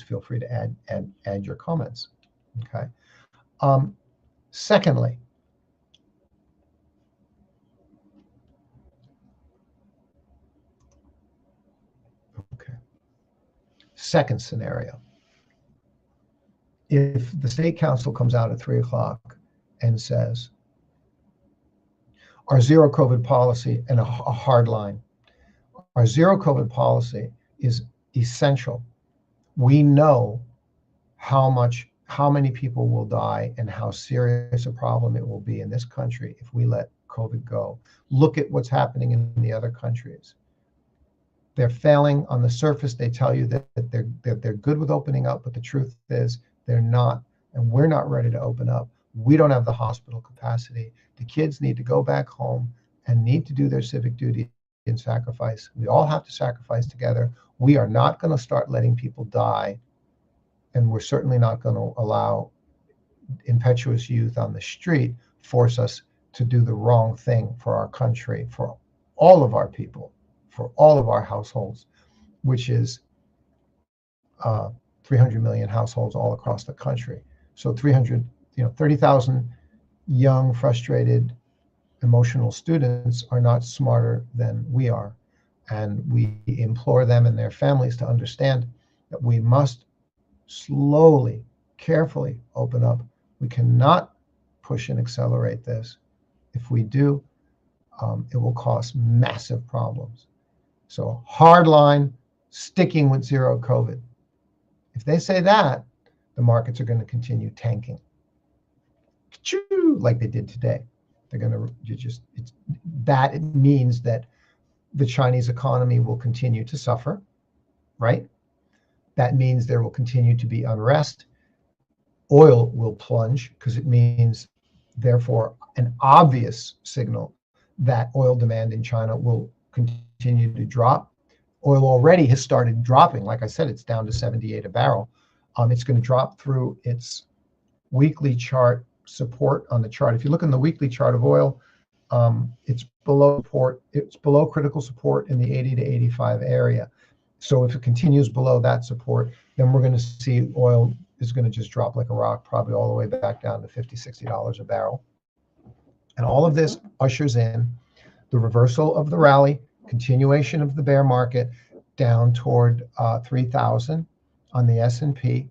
feel free to add your comments. Okay. Secondly, second scenario, if the state council comes out at 3 o'clock and says our zero COVID policy, and a hard line, our zero COVID policy is essential. We know how many people will die and how serious a problem it will be in this country if we let COVID go. Look at what's happening in the other countries. They're failing on the surface. They tell you that they're good with opening up, but the truth is they're not, and we're not ready to open up. We don't have the hospital capacity. The kids need to go back home and need to do their civic duty and sacrifice. We all have to sacrifice together. We are not going to start letting people die, and we're certainly not going to allow impetuous youth on the street force us to do the wrong thing for our country, for all of our people, for all of our households, which is 300 million households all across the country. So 30,000 young, frustrated, emotional students are not smarter than we are. And we implore them and their families to understand that we must slowly, carefully open up. We cannot push and accelerate this. If we do, it will cause massive problems. So hard line, sticking with zero COVID. If they say that, the markets are going to continue tanking, like they did today. They're going to that means that the Chinese economy will continue to suffer, right? That means there will continue to be unrest. Oil will plunge because it means, therefore, an obvious signal that oil demand in China will continue to drop. Oil already has started dropping. Like I said, it's down to 78 a barrel. It's going to drop through its weekly chart support on the chart. If you look in the weekly chart of oil, it's below support. It's below critical support in the 80 to 85 area. So if it continues below that support, then we're going to see oil is going to just drop like a rock, probably all the way back down to $50, $60 a barrel. And all of this ushers in the reversal of the rally, continuation of the bear market down toward 3,000 on the S&P.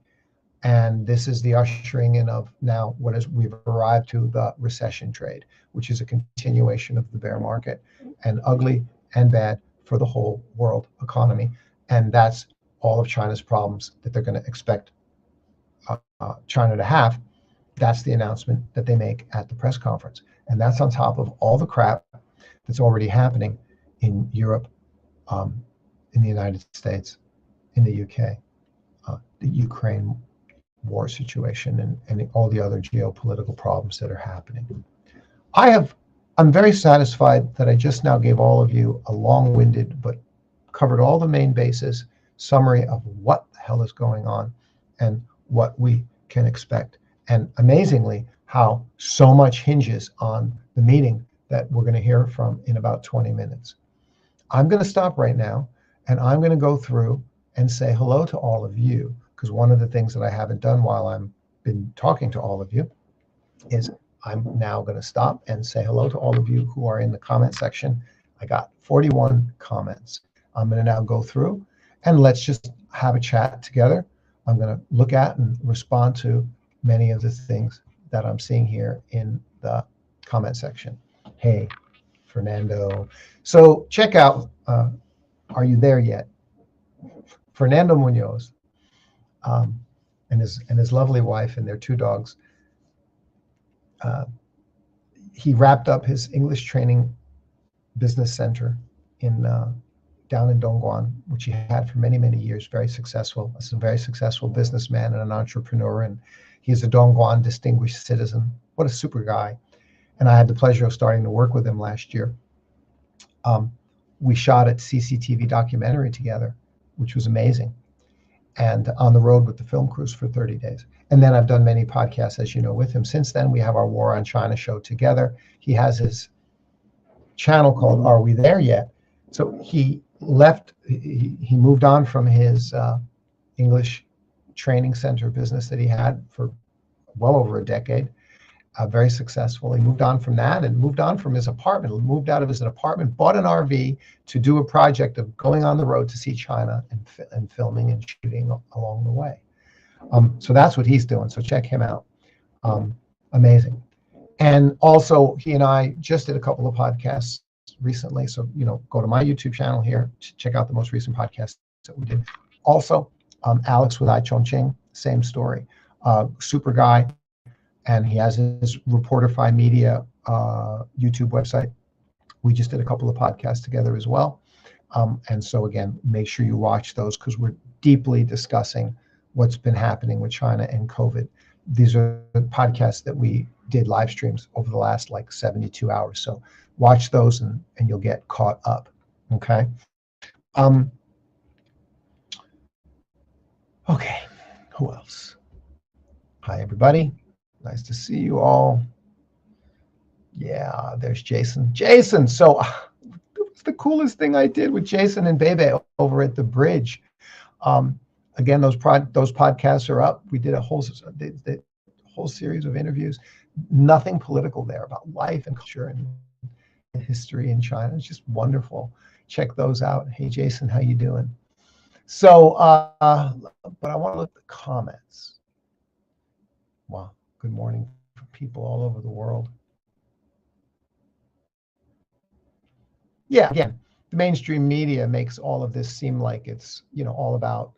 And this is the ushering in of now we've arrived to the recession trade, which is a continuation of the bear market, and ugly and bad for the whole world economy. And that's all of China's problems that they're going to expect China to have. That's the announcement that they make at the press conference. And that's on top of all the crap that's already happening in Europe, in the United States, in the UK, the Ukraine war situation, and all the other geopolitical problems that are happening. I'm very satisfied that I just now gave all of you a long-winded but covered all the main bases summary of what the hell is going on and what we can expect. And amazingly, how so much hinges on the meeting that we're going to hear from in about 20 minutes. I'm going to stop right now, and I'm going to go through and say hello to all of you, because one of the things that I haven't done while I've been talking to all of you is I'm now going to stop and say hello to all of you who are in the comment section. I got 41 comments. I'm going to now go through and let's just have a chat together. I'm going to look at and respond to many of the things that I'm seeing here in the comment section. Hey, Fernando. So check out, are you there yet? Fernando Munoz and his lovely wife and their 2 dogs. He wrapped up his English training business center down in Dongguan, which he had for many, many years, very successful. He's a very successful businessman and an entrepreneur, and he's a Dongguan distinguished citizen. What a super guy. And I had the pleasure of starting to work with him last year. We shot a CCTV documentary together, which was amazing, and on the road with the film crews for 30 days. And then I've done many podcasts, as you know, with him. Since then, we have our War on China show together. He has his channel called Are We There Yet? So he left. He moved on from his English training center business that he had for well over a decade. Very successful. He moved on from that and moved on from his apartment, moved out of his apartment, bought an RV to do a project of going on the road to see China and filming and shooting along the way. So that's what he's doing. So check him out. Amazing. And also, he and I just did a couple of podcasts recently. So, go to my YouTube channel here to check out the most recent podcast that we did. Also, Alex with iChongqing, same story. Super guy. And he has his Reporterfy Media YouTube website. We just did a couple of podcasts together as well. And so again, make sure you watch those because we're deeply discussing what's been happening with China and COVID. These are the podcasts that we did live streams over the last 72 hours. So watch those and you'll get caught up. Okay. Okay. Who else? Hi, everybody. Nice to see you all. Yeah, there's Jason. Jason, so it was the coolest thing I did with Jason and Bebe over at the bridge. Again, those podcasts are up. We did a whole series of interviews. Nothing political there, about life and culture and history in China. It's just wonderful. Check those out. Hey, Jason, how you doing? So, but I want to look at the comments. Wow. Good morning from people all over the world. Yeah, again, the mainstream media makes all of this seem like it's, all about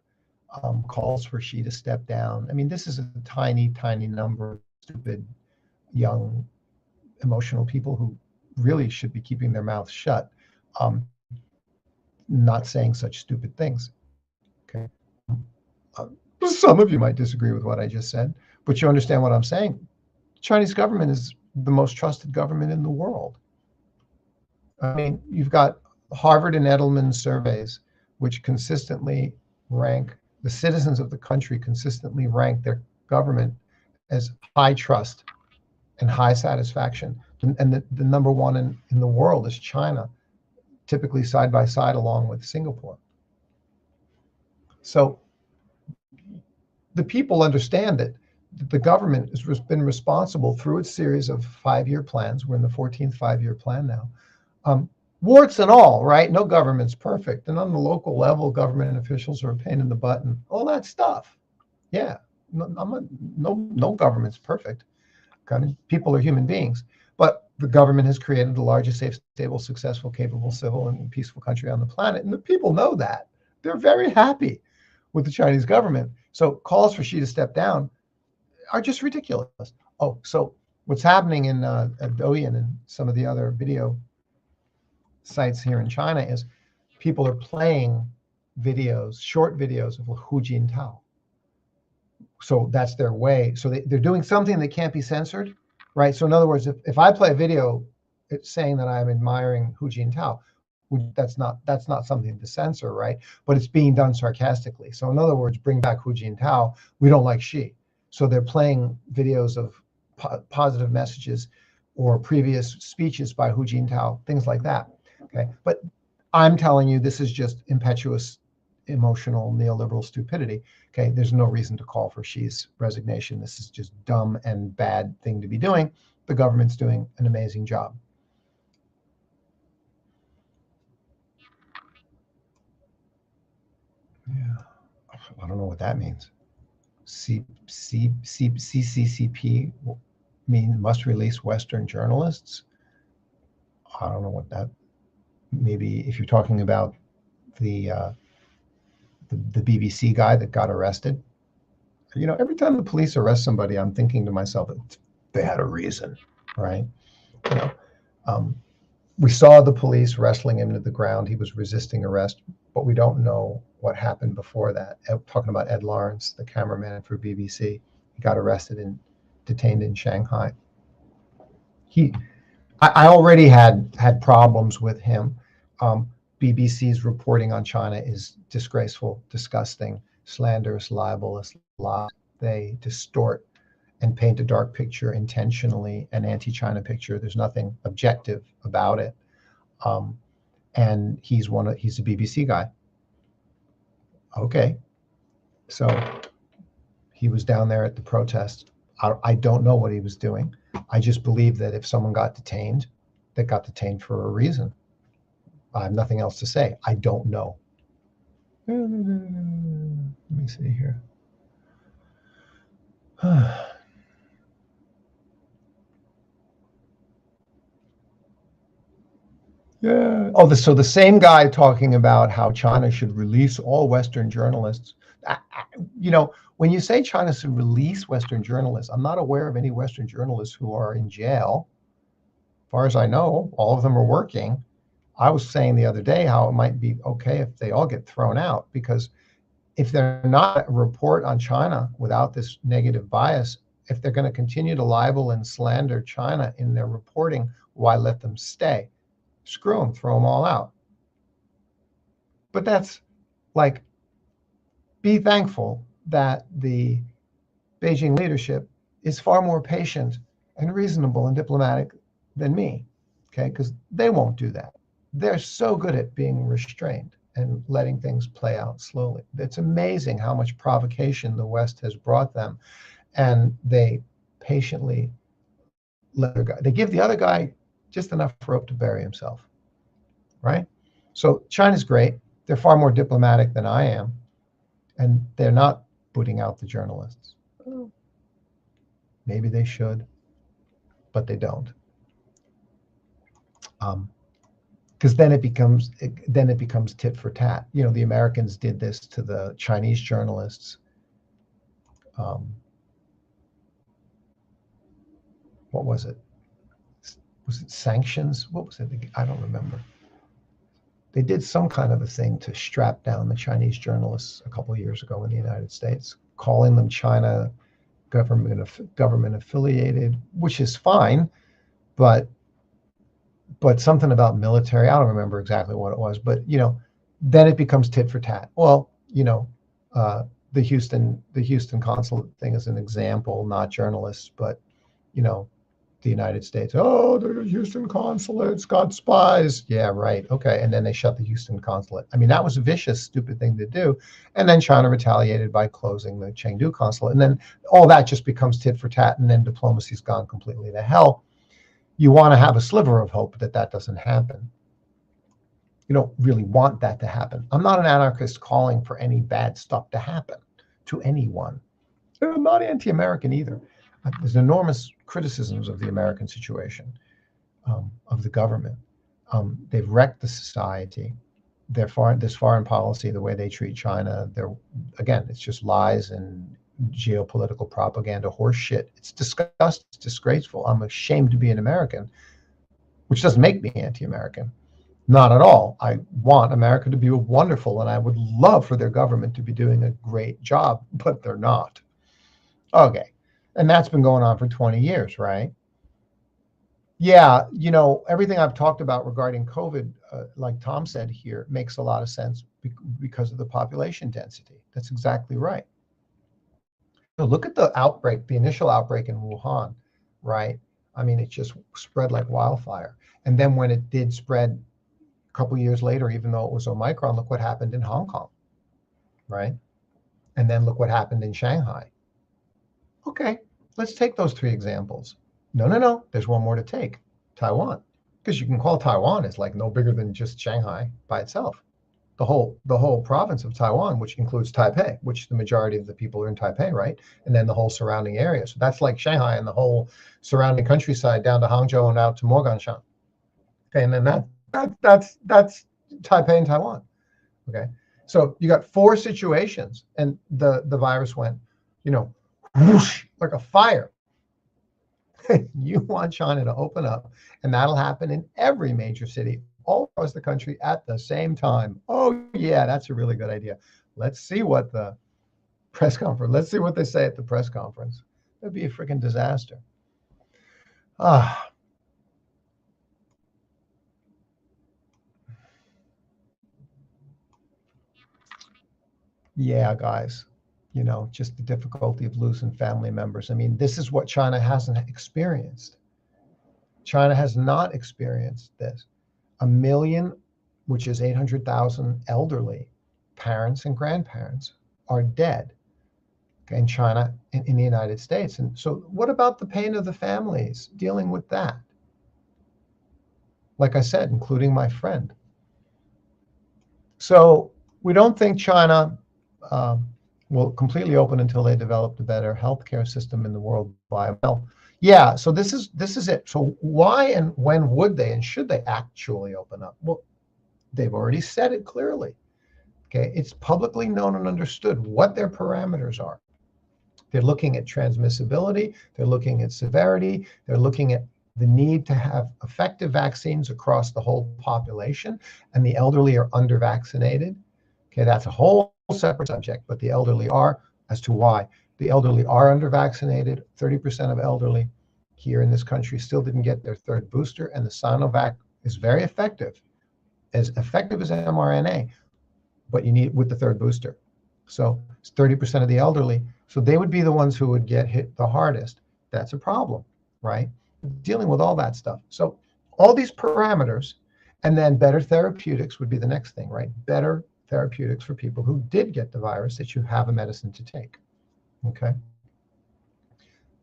calls for Xi to step down. I mean, this is a tiny, tiny number of stupid, young, emotional people who really should be keeping their mouths shut, not saying such stupid things. Okay. Some of you might disagree with what I just said, but you understand what I'm saying. The Chinese government is the most trusted government in the world. I mean, you've got Harvard and Edelman surveys, which consistently rank the citizens of the country consistently rank their government as high trust and high satisfaction. And the number one in the world is China, typically side by side along with Singapore. So the people understand that the government has been responsible through its series of 5-year plans. We're in the 14th 5-year plan now. Warts and all, right? No government's perfect. And on the local level, government officials are a pain in the butt and all that stuff. Yeah, no government's perfect. People are human beings. But the government has created the largest, safe, stable, successful, capable, civil, and peaceful country on the planet. And the people know that. They're very happy with the Chinese government. So calls for Xi to step down are just ridiculous. Oh, so what's happening in Douyin and some of the other video sites here in China is people are playing videos, short videos of Hu Jintao. So that's their way. So they're doing something that can't be censored, right? So in other words, if I play a video it's saying that I'm admiring Hu Jintao, that's not something to censor, right? But it's being done sarcastically. So in other words, bring back Hu Jintao. We don't like Xi. So they're playing videos of positive messages or previous speeches by Hu Jintao, things like that. Okay, but I'm telling you, this is just impetuous, emotional, neoliberal stupidity. Okay, there's no reason to call for Xi's resignation. This is just dumb and bad thing to be doing. The government's doing an amazing job. Yeah, I don't know what that means. CCCP mean must release Western journalists. I don't know what that. Maybe if you're talking about the BBC guy that got arrested. Every time the police arrest somebody, I'm thinking to myself, they had a reason, right? We saw the police wrestling him to the ground. He was resisting arrest, but we don't know what happened before that. Talking about Ed Lawrence, the cameraman for BBC, he got arrested and detained in Shanghai. I already had problems with him. BBC's reporting on China is disgraceful, disgusting, slanderous, libelous, lies. They distort and paint a dark picture intentionally, an anti-China picture. There's nothing objective about it. and he's a BBC guy. Okay, so he was down there at the protest. I don't know what he was doing. I just believe that if someone got detained, they got detained for a reason. I have nothing else to say. I don't know. Let me see here. Yeah. Oh, so the same guy talking about how China should release all Western journalists. When you say China should release Western journalists, I'm not aware of any Western journalists who are in jail. As far as I know, all of them are working. I was saying the other day how it might be okay if they all get thrown out, because if they're not a report on China without this negative bias, if they're going to continue to libel and slander China in their reporting, why let them stay? Screw them, throw them all out. But that's like, be thankful that the Beijing leadership is far more patient and reasonable and diplomatic than me, okay? Because they won't do that. They're so good at being restrained and letting things play out slowly. It's amazing how much provocation the West has brought them, and they patiently they give the other guy just enough rope to bury himself, right? So China's great. They're far more diplomatic than I am, and they're not booting out the journalists. Maybe they should, but they don't. Because then it becomes tit for tat. The Americans did this to the Chinese journalists. What was it? Was it sanctions? What was it? I don't remember. They did some kind of a thing to strap down the Chinese journalists a couple of years ago in the United States, calling them China government affiliated, which is fine, but something about military. I don't remember exactly what it was, but then it becomes tit for tat. Well, the Houston consulate thing is an example, not journalists, but the United States. Oh, the Houston consulate's got spies. Yeah, right. Okay, and then they shut the Houston consulate. I mean, that was a vicious, stupid thing to do. And then China retaliated by closing the Chengdu consulate, and then all that just becomes tit for tat, and then diplomacy's gone completely to hell. You want to have a sliver of hope that doesn't happen. You don't really want that to happen. I'm not an anarchist calling for any bad stuff to happen to anyone. I'm not anti-American either. There's enormous criticisms of the American situation, of the government. They've wrecked the society. This foreign policy, the way they treat China, it's just lies and geopolitical propaganda horse shit. It's disgusting. It's disgraceful. I'm ashamed to be an American, which doesn't make me anti-American. Not at all. I want America to be wonderful, and I would love for their government to be doing a great job, but they're not. Okay. And that's been going on for 20 years, right? Yeah, everything I've talked about regarding COVID, like Tom said here, makes a lot of sense because of the population density. That's exactly right. So look at the outbreak, the initial outbreak in Wuhan, right? I mean, it just spread like wildfire. And then when it did spread a couple years later, even though it was Omicron, look what happened in Hong Kong, right? And then look what happened in Shanghai. Okay, let's take those three examples. No, there's one more to take, Taiwan. Because you can call Taiwan is like no bigger than just Shanghai by itself. The whole province of Taiwan, which includes Taipei, which the majority of the people are in Taipei, right? And then the whole surrounding area. So that's like Shanghai and the whole surrounding countryside down to Hangzhou and out to Moganshan. Okay, and then that's Taipei and Taiwan. Okay, so you got four situations, and the virus went, whoosh, like a fire. You want China to open up, and that'll happen in every major city all across the country at the same time. Oh yeah, that's a really good idea. Let's see what let's see what they say at the press conference. That'd be a freaking disaster. Yeah, guys, just the difficulty of losing family members. I mean, this is what China hasn't experienced. China has not experienced this. 1 million which is 800,000 elderly parents and grandparents, are dead, okay, in China and in the United States. And so what about the pain of the families dealing with that? Like I said, including my friend. So we don't think China will completely open until they develop a better healthcare system in the world by well. Yeah, so this is it. So why and when would they and should they actually open up? Well, they've already said it clearly. Okay, it's publicly known and understood what their parameters are. They're looking at transmissibility, they're looking at severity, they're looking at the need to have effective vaccines across the whole population, and the elderly are under-vaccinated. Okay, that's a whole separate subject, but the elderly are, as to why. The elderly are under-vaccinated. 30% of elderly here in this country still didn't get their third booster, and the Sinovac is very effective as mRNA, but you need with the third booster. So it's 30% of the elderly. So they would be the ones who would get hit the hardest. That's a problem, right? Dealing with all that stuff. So all these parameters, and then better therapeutics would be the next thing, right? Better therapeutics for people who did get the virus that you have a medicine to take, okay?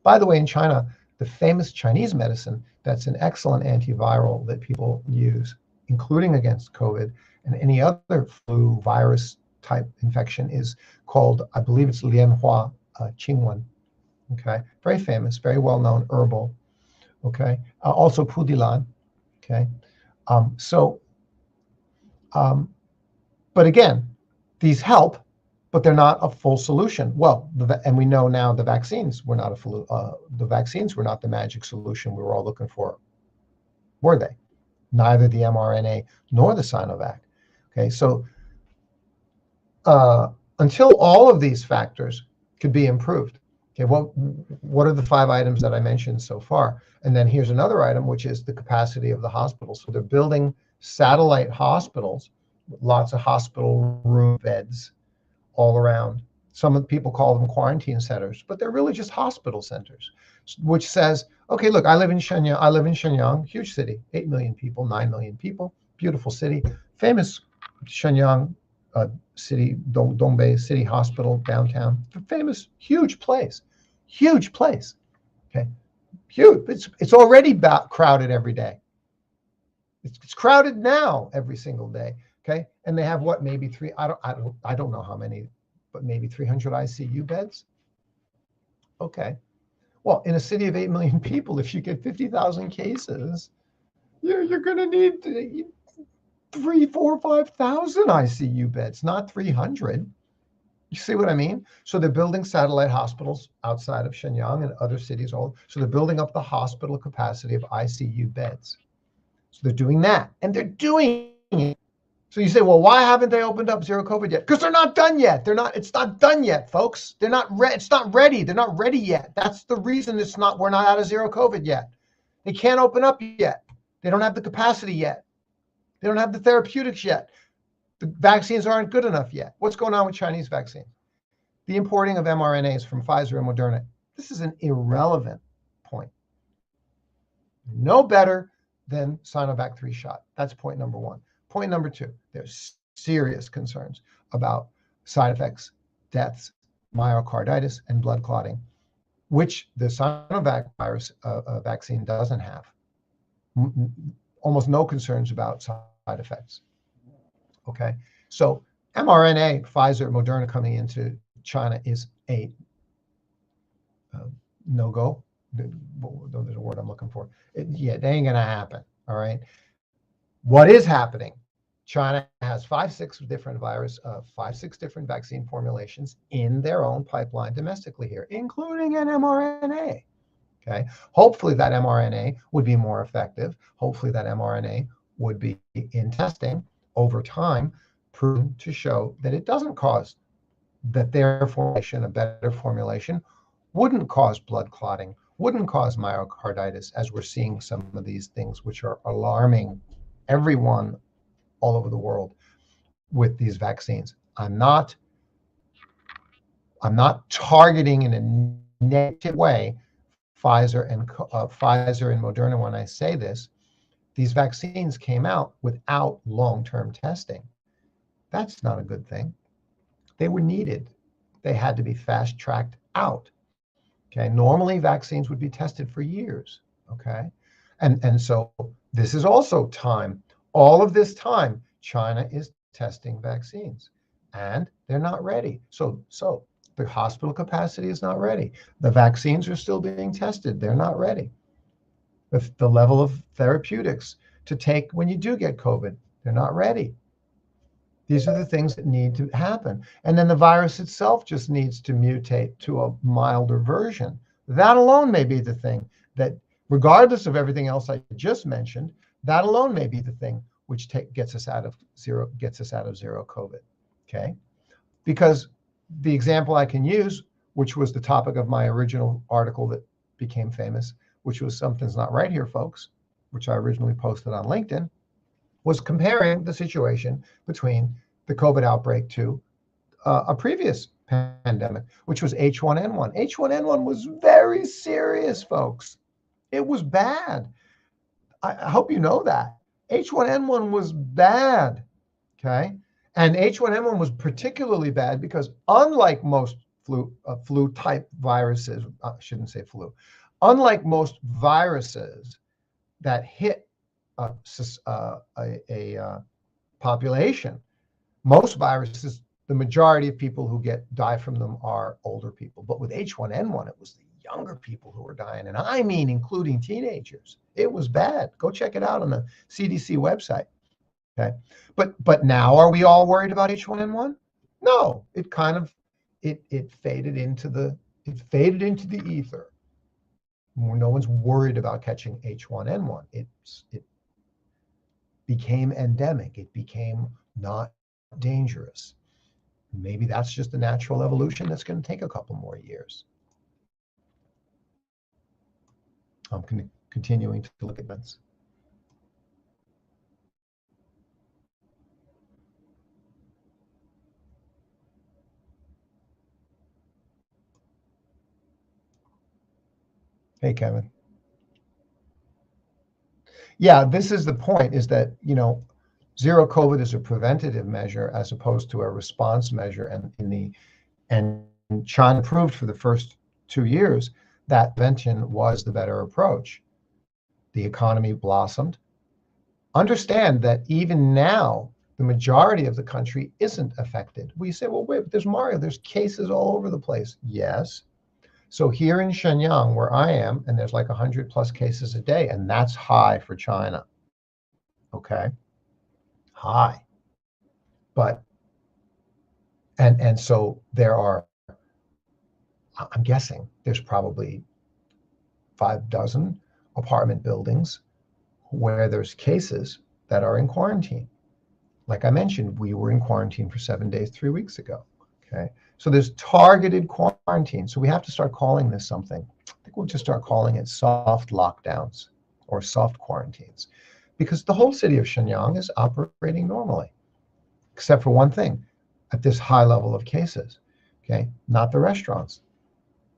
By the way, in China, the famous Chinese medicine that's an excellent antiviral that people use, including against COVID and any other flu virus type infection, is called, I believe it's Lianhua Qingwen. Okay, very famous, very well known herbal. Okay, also Pudilan. Okay, but again, these help, but they're not a full solution. Well, and we know now the vaccines were not the vaccines were not the magic solution we were all looking for, were they? Neither the mRNA nor the Sinovac. Okay, so until all of these factors could be improved, okay, well, what are the 5 items that I mentioned so far? And then here's another item, which is the capacity of the hospitals. So they're building satellite hospitals, lots of hospital room beds all around. Some of the people call them quarantine centers, but they're really just hospital centers, which says, okay, look, I live in Shenyang, huge city, 8 million people, 9 million people, beautiful city, famous Shenyang city, Dongbei City Hospital downtown, famous, huge place, okay, huge. It's already crowded every day. It's crowded now every single day, okay, and they have what, maybe I don't know how many, but maybe 300 ICU beds. Okay, well, in a city of 8 million people, if you get 50,000 cases, you're going to need 3, 4, 5,000 ICU beds, not 300. You see what I mean? So they're building satellite hospitals outside of Shenyang and other cities. So they're building up the hospital capacity of ICU beds. So they're doing that, and they're doing it. So you say, well, why haven't they opened up zero COVID yet? Because they're not done yet. It's not done yet, folks. They're not ready. It's not ready. They're not ready yet. That's the reason we're not out of zero COVID yet. They can't open up yet. They don't have the capacity yet. They don't have the therapeutics yet. The vaccines aren't good enough yet. What's going on with Chinese vaccines? The importing of mRNAs from Pfizer and Moderna. This is an irrelevant point. No better than Sinovac 3-shot. That's point number 1. Point number 2, there's serious concerns about side effects, deaths, myocarditis, and blood clotting, which the Sinovac virus vaccine doesn't have. Almost no concerns about side effects. Okay, so mRNA, Pfizer, Moderna coming into China is a no-go. There's a word I'm looking for. It ain't going to happen, all right? What is happening? China has 5-6 different virus, 5-6 different vaccine formulations in their own pipeline domestically here, including an mRNA. Okay. Hopefully that mRNA would be more effective. Hopefully that mRNA would be in testing over time proven to show that it doesn't cause, that their formulation, a better formulation, wouldn't cause blood clotting, wouldn't cause myocarditis, as we're seeing some of these things which are alarming everyone all over the world with these vaccines. I'm not targeting in a negative way Pfizer and Moderna when I say this, these vaccines came out without long-term testing. That's not a good thing. They were needed. They had to be fast-tracked out. Okay, normally vaccines would be tested for years. Okay, and so this is also time. All of this time, China is testing vaccines, and they're not ready. So the hospital capacity is not ready. The vaccines are still being tested. They're not ready. The level of therapeutics to take when you do get COVID, they're not ready. These are the things that need to happen. And then the virus itself just needs to mutate to a milder version. That alone may be the thing that, regardless of everything else I just mentioned, that alone may be the thing which gets us out of zero COVID. Okay? Because the example I can use, which was the topic of my original article that became famous, which was Something's Not Right Here, Folks, which I originally posted on LinkedIn, was comparing the situation between the COVID outbreak to a previous pandemic, which was H1N1. H1N1 was very serious, folks. It was bad. I hope you know that. H1N1 was bad, okay? And H1N1 was particularly bad because unlike most flu-type viruses, I shouldn't say flu, unlike most viruses that hit a population, most viruses, the majority of people who die from them are older people. But with H1N1, it was the younger people who were dying. And I mean, including teenagers. It was bad. Go check it out on the CDC website. Okay. But now are we all worried about H1N1? No, it kind of, it faded into the ether. No one's worried about catching H1N1. It became endemic. It became not dangerous. Maybe that's just a natural evolution that's going to take a couple more years. I'm continuing to look at this. Hey, Kevin. Yeah, this is the point, is that, zero COVID is a preventative measure as opposed to a response measure. And China proved for the first 2 years that prevention was the better approach. The economy blossomed. Understand that even now, the majority of the country isn't affected. We say, well, wait, there's cases all over the place. Yes. So here in Shenyang, where I am, and there's like 100 plus cases a day, and that's high for China. Okay. High. But, and so there are, I'm guessing there's probably 6 apartment buildings where there's cases that are in quarantine. Like I mentioned, we were in quarantine for 7 days, 3 weeks ago. Okay. So there's targeted quarantine. So we have to start calling this something. I think we'll just start calling it soft lockdowns or soft quarantines, because the whole city of Shenyang is operating normally, except for one thing, at this high level of cases. Okay. Not the restaurants.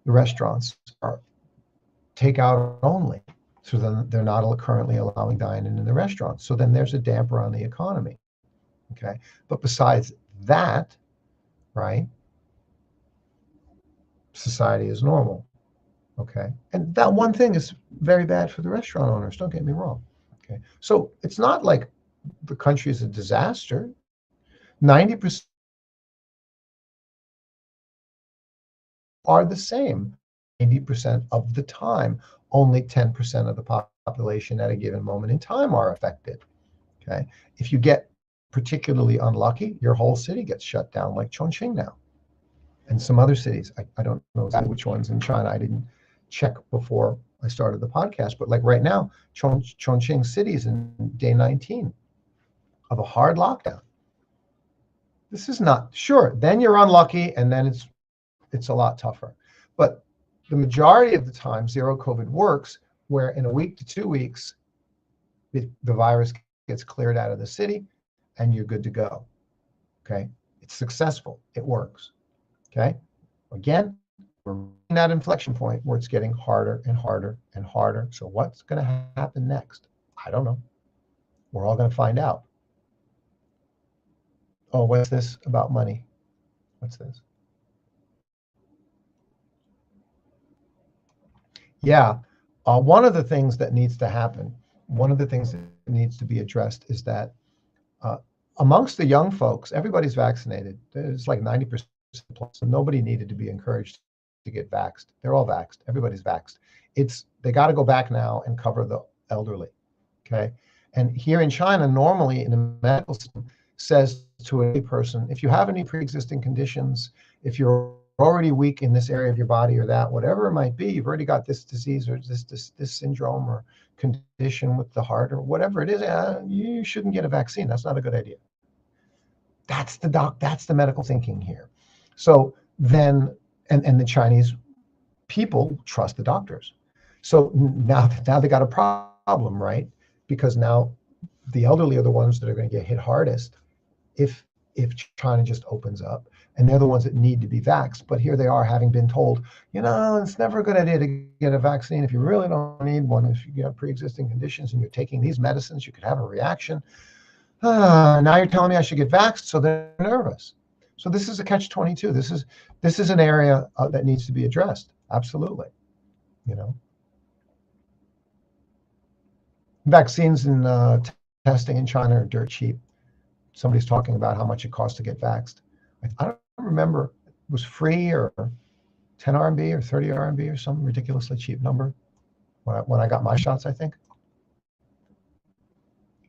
The restaurants are takeout only. So then they're not currently allowing dining in the restaurants. So then there's a damper on the economy. Okay. But besides that, right, society is normal. Okay. And that one thing is very bad for the restaurant owners. Don't get me wrong. Okay. So it's not like the country is a disaster. 90% are the same. 90% of the time, only 10% of the population at a given moment in time are affected. Okay. If you get particularly unlucky, your whole city gets shut down, like Chongqing now, and some other cities. I don't know exactly which ones in China. I didn't check before I started the podcast, but like right now, Chongqing City is in day 19 of a hard lockdown. This is not sure. Then you're unlucky, and then it's a lot tougher. But the majority of the time, zero COVID works, where in a week to 2 weeks, the virus gets cleared out of the city, and you're good to go. Okay, it's successful. It works. Okay, again, we're in that inflection point where it's getting harder and harder and harder. So what's going to happen next? I don't know. We're all going to find out. Oh, what's this about money? What's this? Yeah. One of the things that needs to happen, one of the things that needs to be addressed is that uh, amongst the young folks, everybody's vaccinated. It's like 90% plus. So nobody needed to be encouraged to get vaxxed. They're all vaxxed. Everybody's vaxxed. They got to go back now and cover the elderly. Okay. And here in China, normally in the medical system, says to a person, if you have any pre-existing conditions, if you're already weak in this area of your body or that, whatever it might be, you've already got this disease or this syndrome or condition with the heart or whatever it is, you shouldn't get a vaccine. That's not a good idea. That's the medical thinking here. So then, and the Chinese people trust the doctors. So now they got a problem, right? Because now the elderly are the ones that are going to get hit hardest if China just opens up, and they're the ones that need to be vaxxed. But here they are, having been told, it's never a good idea to get a vaccine if you really don't need one. If you have pre-existing conditions and you're taking these medicines, you could have a reaction. Now you're telling me I should get vaxxed, so they're nervous. So this is a catch-22. This is an area that needs to be addressed. Absolutely, Vaccines and testing in China are dirt cheap. Somebody's talking about how much it costs to get vaxxed. I don't remember, it was free or 10 RMB or 30 RMB or some ridiculously cheap number when I got my shots, I think.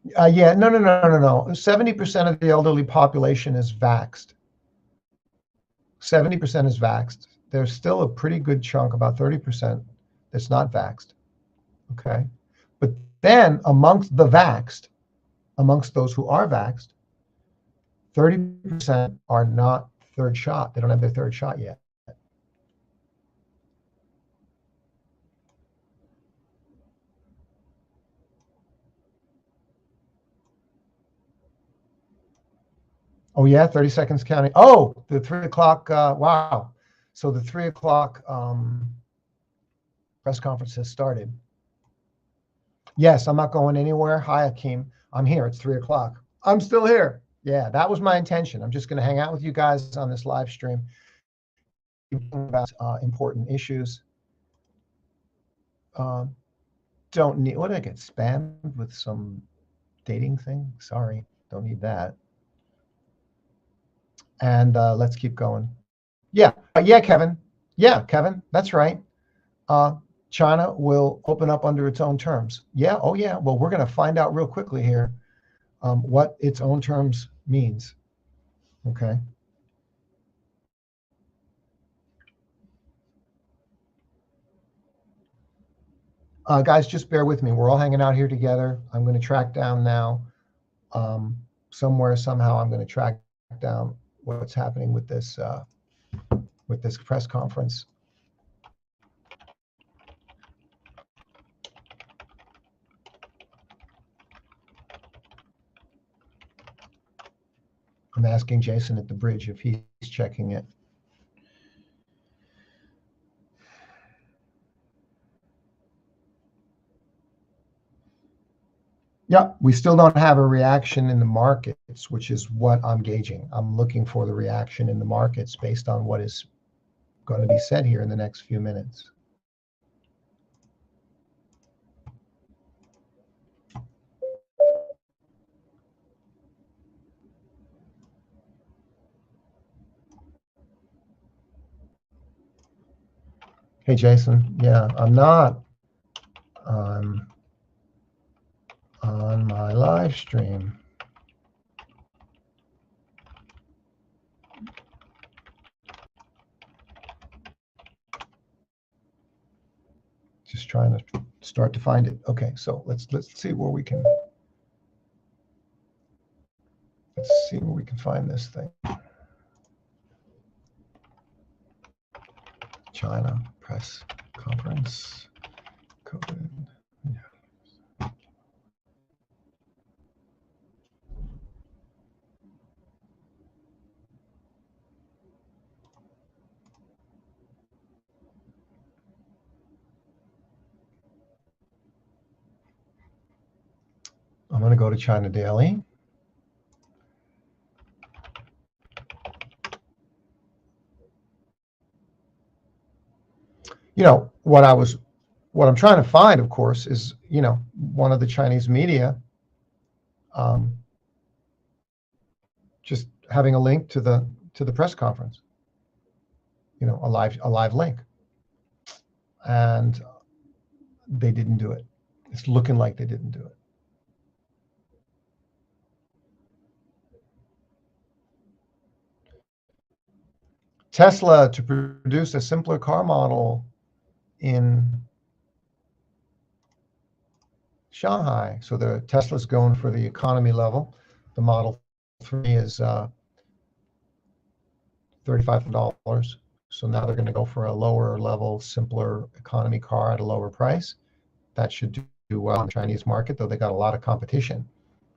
Yeah, no. 70% of the elderly population is vaxxed. 70% is vaxxed. There's still a pretty good chunk, about 30%, that's not vaxxed. Okay. But then amongst those who are vaxxed, 30% are not third shot. They don't have their third shot yet. Oh yeah, 30 seconds counting. Oh, the 3 o'clock. Wow. So the 3 o'clock press conference has started. Yes, I'm not going anywhere. Hi, Akeem. I'm here. It's 3 o'clock. I'm still here. Yeah, that was my intention. I'm just going to hang out with you guys on this live stream about important issues. Don't need. What did I get? Spammed with some dating thing? Sorry, don't need that. And let's keep going. Yeah, Kevin. Yeah, Kevin. That's right. China will open up under its own terms. Yeah. Oh, yeah. Well, we're going to find out real quickly here what its own terms means. Okay. Guys, just bear with me. We're all hanging out here together. I'm going to track down now. Somehow, I'm going to track down what's happening with this press conference. I'm asking Jason at the bridge if he's checking it. Yeah, we still don't have a reaction in the markets, which is what I'm gauging. I'm looking for the reaction in the markets based on what is going to be said here in the next few minutes. Hey, Jason. Yeah, I'm not on my live stream. Just trying to start to find it. Okay, so let's see where we can. Let's see where we can find this thing. China press conference. COVID. Yeah. I'm going to go to China Daily. You know, what I'm trying to find, of course, is, you know, one of the Chinese media just having a link to the press conference, you know, a live link, and they didn't do it. It's looking like they didn't do it. Tesla to produce a simpler car model in Shanghai. So the Tesla's going for the economy level. The Model 3 is $35. So now they're going to go for a lower level, simpler economy car at a lower price. That should do well in the Chinese market, though they got a lot of competition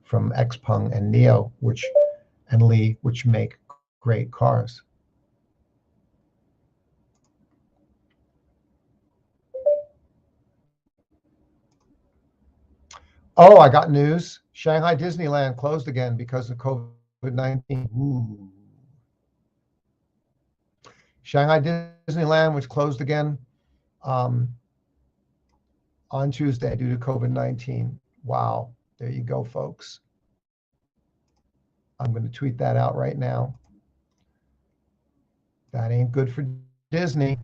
from Xpeng and NIO, and Li, which make great cars. Oh, I got news. Shanghai Disneyland closed again because of COVID-19. Ooh. Shanghai Disneyland, which closed again on Tuesday due to COVID-19. Wow. There you go, folks. I'm going to tweet that out right now. That ain't good for Disney.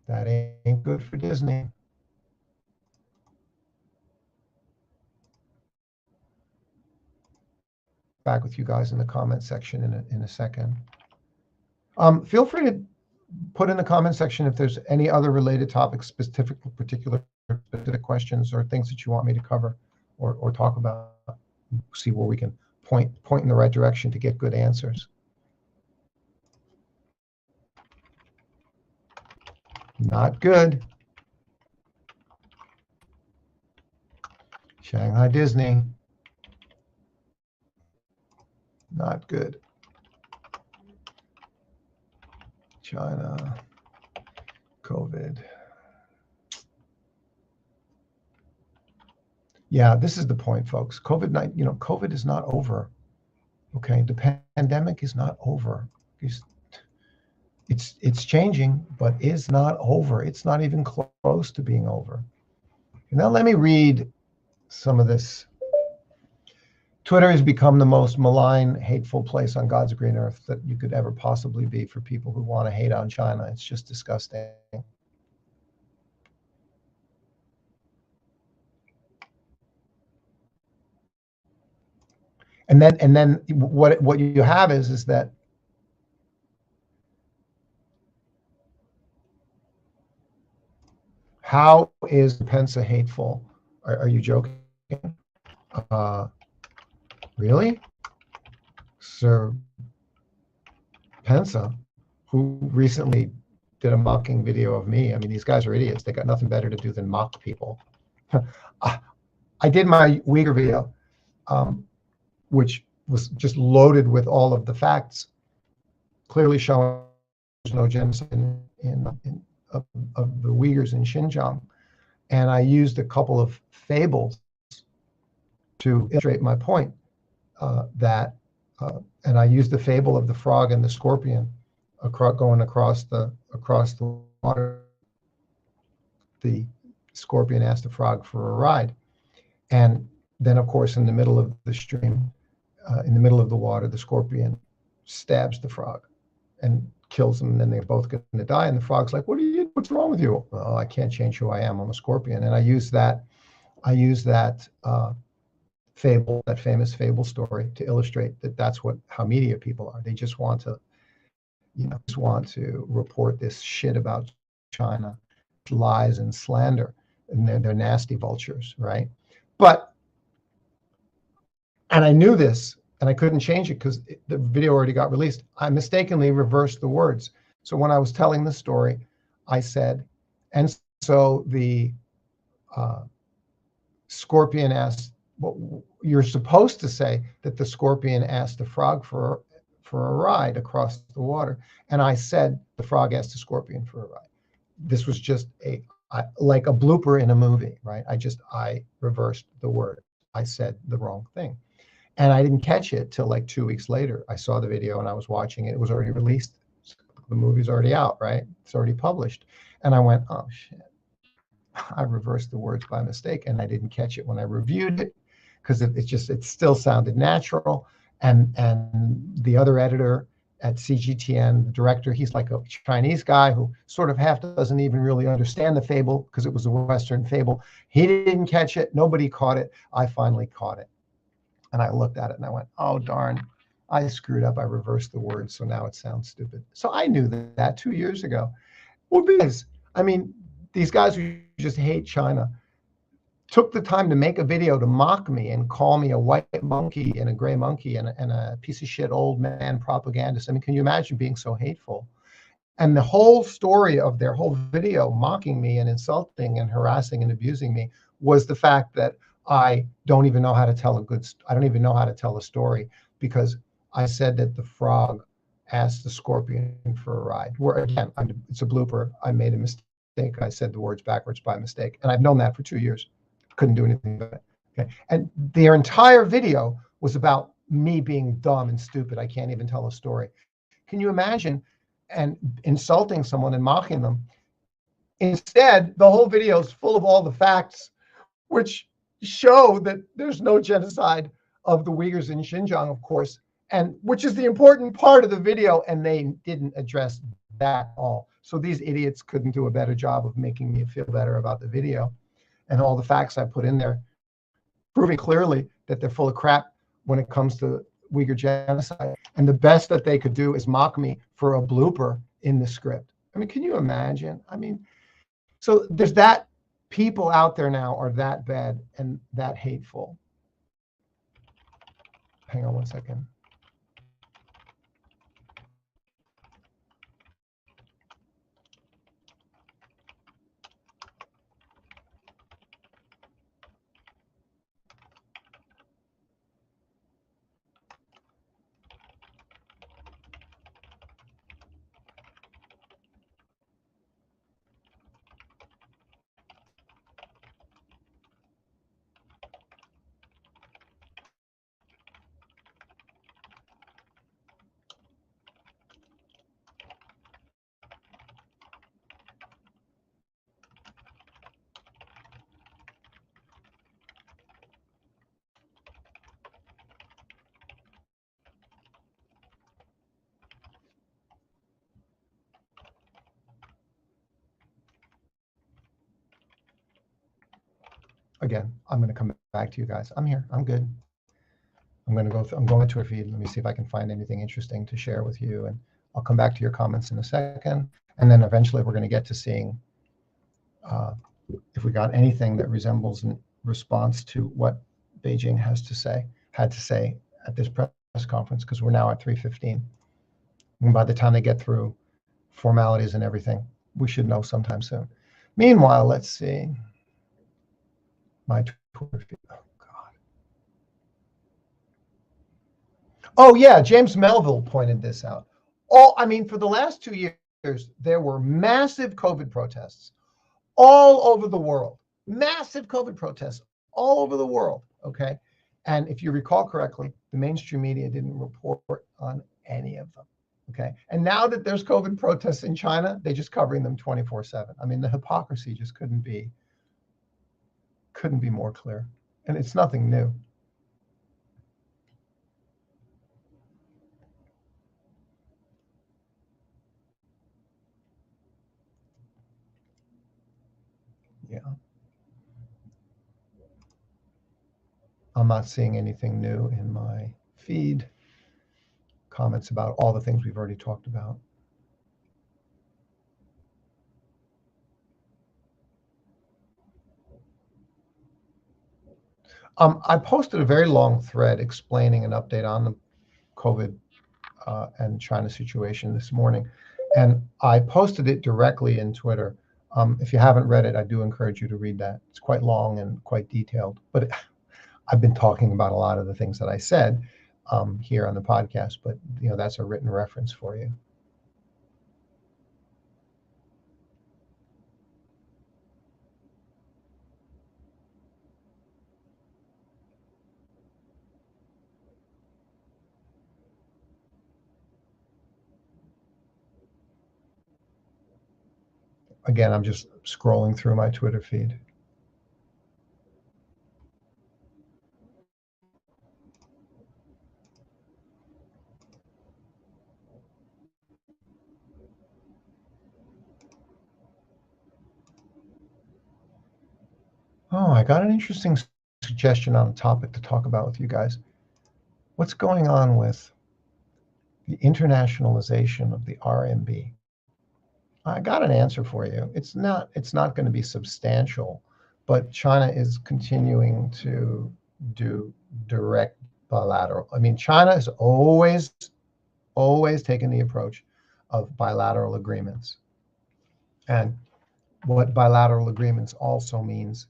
That ain't good for Disney. Back with you guys in the comment section in a second. Feel free to put in the comment section if there's any other related topics, specific questions or things that you want me to cover or talk about. See where we can point in the right direction to get good answers. Not good. Shanghai Disney. Not good. China, COVID. Yeah, this is the point, folks. COVID-19, you know, COVID is not over. Okay, the pandemic is not over. It's changing, but is not over. It's not even close to being over. Now let me read some of this. Twitter has become the most malign, hateful place on God's green earth that you could ever possibly be for people who want to hate on China. It's just disgusting. And then what you have is that how is Pence hateful? Are you joking? Really? Sir Pence, who recently did a mocking video of me. I mean, these guys are idiots. They got nothing better to do than mock people. I did my Uyghur video, which was just loaded with all of the facts, clearly showing there's no genocide of the Uyghurs in Xinjiang. And I used a couple of fables to illustrate my point, and I used the fable of the frog and the scorpion going across the water. The scorpion asked the frog for a ride, and then, of course, in the middle of the stream, in the middle of the water, the scorpion stabs the frog and kills him, and then they're both going to die. And the frog's like, what's wrong with you? Oh, I can't change who I am. I'm a scorpion. And I use that fable, that famous fable story, to illustrate that that's how media people are. They just want to, report this shit about China, lies and slander, and they're nasty vultures, right? And I knew this, and I couldn't change it because the video already got released. I mistakenly reversed the words. So when I was telling the story, I said, and so the scorpion asked, well, you're supposed to say that the scorpion asked the frog for a ride across the water. And I said the frog asked the scorpion for a ride. This was just like a blooper in a movie, right? I reversed the word. I said the wrong thing. And I didn't catch it till like 2 weeks later. I saw the video and I was watching it. It was already released. The movie's already out, right? It's already published. And I went, oh shit, I reversed the words by mistake, and I didn't catch it when I reviewed it because it still sounded natural. And the other editor at CGTN, the director, he's like a Chinese guy who sort of half doesn't even really understand the fable because it was a Western fable. He didn't catch it. Nobody caught it. I finally caught it. And I looked at it and I went, oh, darn, I screwed up. I reversed the words. So now it sounds stupid. So I knew that 2 years ago. Well, these guys who just hate China took the time to make a video to mock me and call me a white monkey and a gray monkey and a piece of shit old man propagandist. I mean, can you imagine being so hateful? And the whole story of their whole video mocking me and insulting and harassing and abusing me was the fact that I don't even know how to tell I don't even know how to tell a story, because I said that the frog asked the scorpion for a ride. Where again, it's a blooper. I made a mistake. I said the words backwards by mistake. And I've known that for 2 years. Couldn't do anything about it. Okay. And their entire video was about me being dumb and stupid. I can't even tell a story. Can you imagine and insulting someone and mocking them? Instead, the whole video is full of all the facts, which show that there's no genocide of the Uyghurs in Xinjiang, of course, and which is the important part of the video, and they didn't address that at all. So these idiots couldn't do a better job of making me feel better about the video and all the facts I put in there, proving clearly that they're full of crap when it comes to Uyghur genocide. And the best that they could do is mock me for a blooper in the script. I mean, can you imagine? I mean, so there's that. People out there now are that bad and that hateful. Hang on one second. Again, I'm going to come back to you guys. I'm here. I'm good. I'm going to Twitter feed. Let me see if I can find anything interesting to share with you. And I'll come back to your comments in a second. And then eventually we're going to get to seeing if we got anything that resembles in response to what Beijing had to say at this press conference, because we're now at 3:15. And by the time they get through formalities and everything, we should know sometime soon. Meanwhile, let's see. My Twitter feed. Oh, God. Oh, yeah. James Melville pointed this out. For the last 2 years, there were massive COVID protests all over the world. Massive COVID protests all over the world. Okay. And if you recall correctly, the mainstream media didn't report on any of them. Okay. And now that there's COVID protests in China, they're just covering them 24/7. I mean, the hypocrisy just couldn't be more clear. And it's nothing new. Yeah. I'm not seeing anything new in my feed. Comments about all the things we've already talked about. I posted a very long thread explaining an update on the COVID and China situation this morning, and I posted it directly in Twitter. If you haven't read it, I do encourage you to read that. It's quite long and quite detailed, but I've been talking about a lot of the things that I said here on the podcast, but that's a written reference for you. Again, I'm just scrolling through my Twitter feed. Oh, I got an interesting suggestion on a topic to talk about with you guys. What's going on with the internationalization of the RMB? I got an answer for you. It's not going to be substantial, but China is continuing to do direct bilateral. I mean, China has always taken the approach of bilateral agreements. And what bilateral agreements also means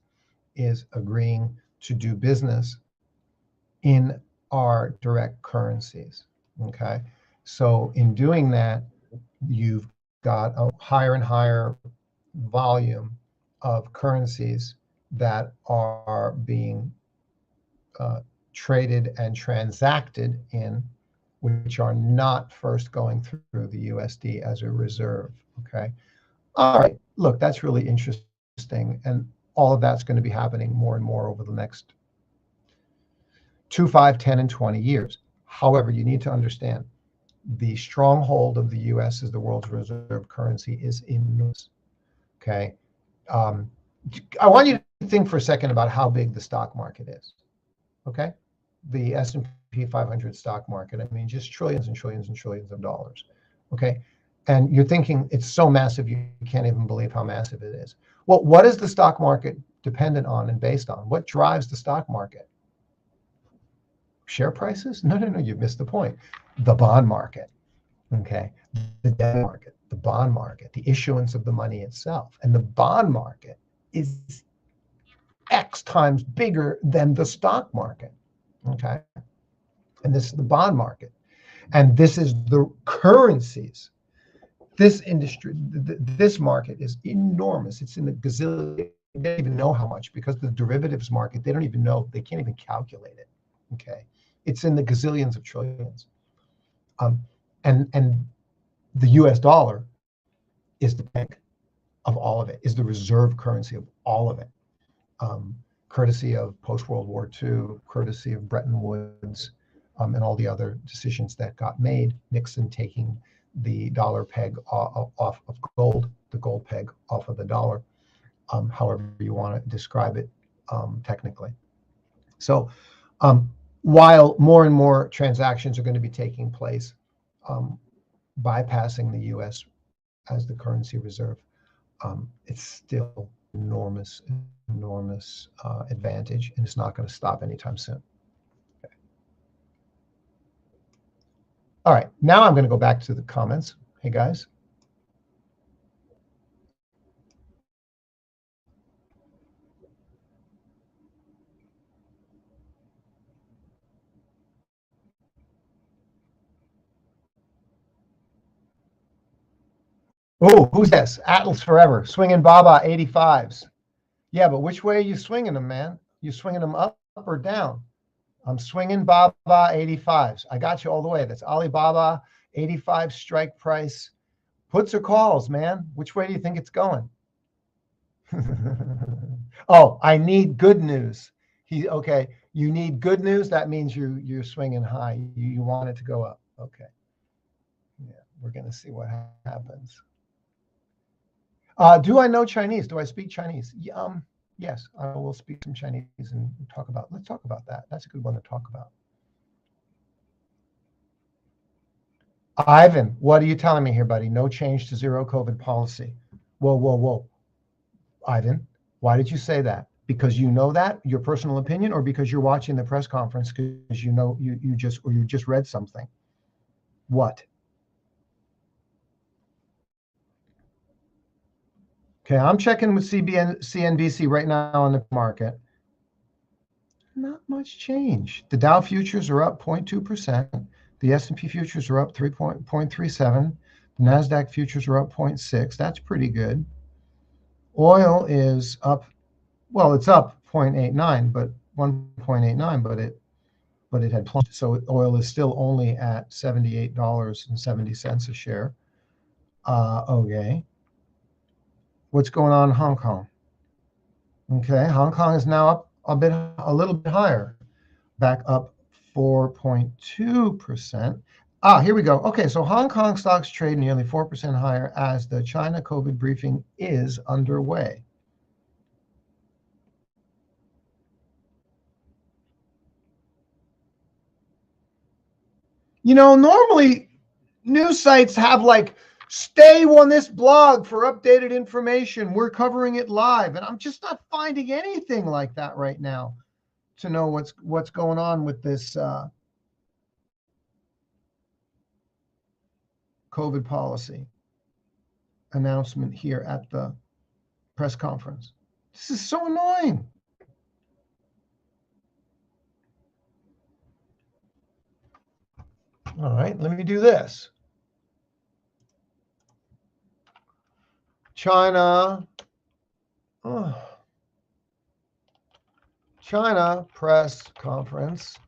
is agreeing to do business in our direct currencies. Okay. So in doing that, you've got a higher and higher volume of currencies that are being traded and transacted in, which are not first going through the USD as a reserve. Okay. All right. Look, that's really interesting. And all of that's going to be happening more and more over the next 2, 5, 10, and 20 years. However, you need to understand the stronghold of the US as the world's reserve currency is enormous. Okay. I want you to think for a second about how big the stock market is. Okay. The S&P 500 stock market. I mean, just trillions and trillions and trillions of dollars. Okay. And you're thinking it's so massive, you can't even believe how massive it is. Well, what is the stock market dependent on and based on? What drives the stock market? Share prices? No, you've missed the point. The bond market. Okay. The debt market, the bond market, the issuance of the money itself. And the bond market is X times bigger than the stock market. Okay. And this is the bond market. And this is the currencies. This industry, this market is enormous. It's in the gazillion. They don't even know how much, because the derivatives market, they don't even know. They can't even calculate it. Okay. It's in the gazillions of trillions. And the US dollar is the bank of all of it, is the reserve currency of all of it. Courtesy of post-World War II, courtesy of Bretton Woods, and all the other decisions that got made, Nixon taking the dollar peg off of gold, the gold peg off of the dollar, however you want to describe it technically. So while more and more transactions are going to be taking place, bypassing the US as the currency reserve, it's still enormous advantage, and it's not going to stop anytime soon. Okay. All right, now I'm going to go back to the comments. Hey guys. Oh, who's this? Atlas Forever, swinging Baba 85s. Yeah, but which way are you swinging them, man? You swinging them up or down? I'm swinging Baba 85s. I got you all the way. That's Alibaba 85 strike price. Puts or calls, man? Which way do you think it's going? Oh, I need good news. Okay. You need good news. That means you're swinging high. You want it to go up. Okay. Yeah, we're gonna see what happens. Do I know Chinese? Do I speak Chinese? Yes, I will speak some Chinese and let's talk about that. That's a good one to talk about. Ivan, what are you telling me here, buddy? No change to zero COVID policy. Whoa. Ivan, why did you say that? Because you know that, your personal opinion, or because you're watching the press conference because you know you just read something? What? Okay, I'm checking with CNBC right now on the market. Not much change. The Dow futures are up 0.2%. The S&P futures are up 3.37. The NASDAQ futures are up 0.6. That's pretty good. Oil is up, well, it's up 0.89, but 1.89, but it had plunged. So oil is still only at $78.70 a share. Okay. What's going on in Hong Kong? Okay, Hong Kong is now up a little bit higher, back up 4.2%. Here we go. Okay, so Hong Kong stocks trade nearly 4% higher as the China COVID briefing is underway. Normally news sites have like, stay on this blog for updated information. We're covering it live. And I'm just not finding anything like that right now to know what's going on with this COVID policy announcement here at the press conference. This is so annoying. All right, let me do this. China press conference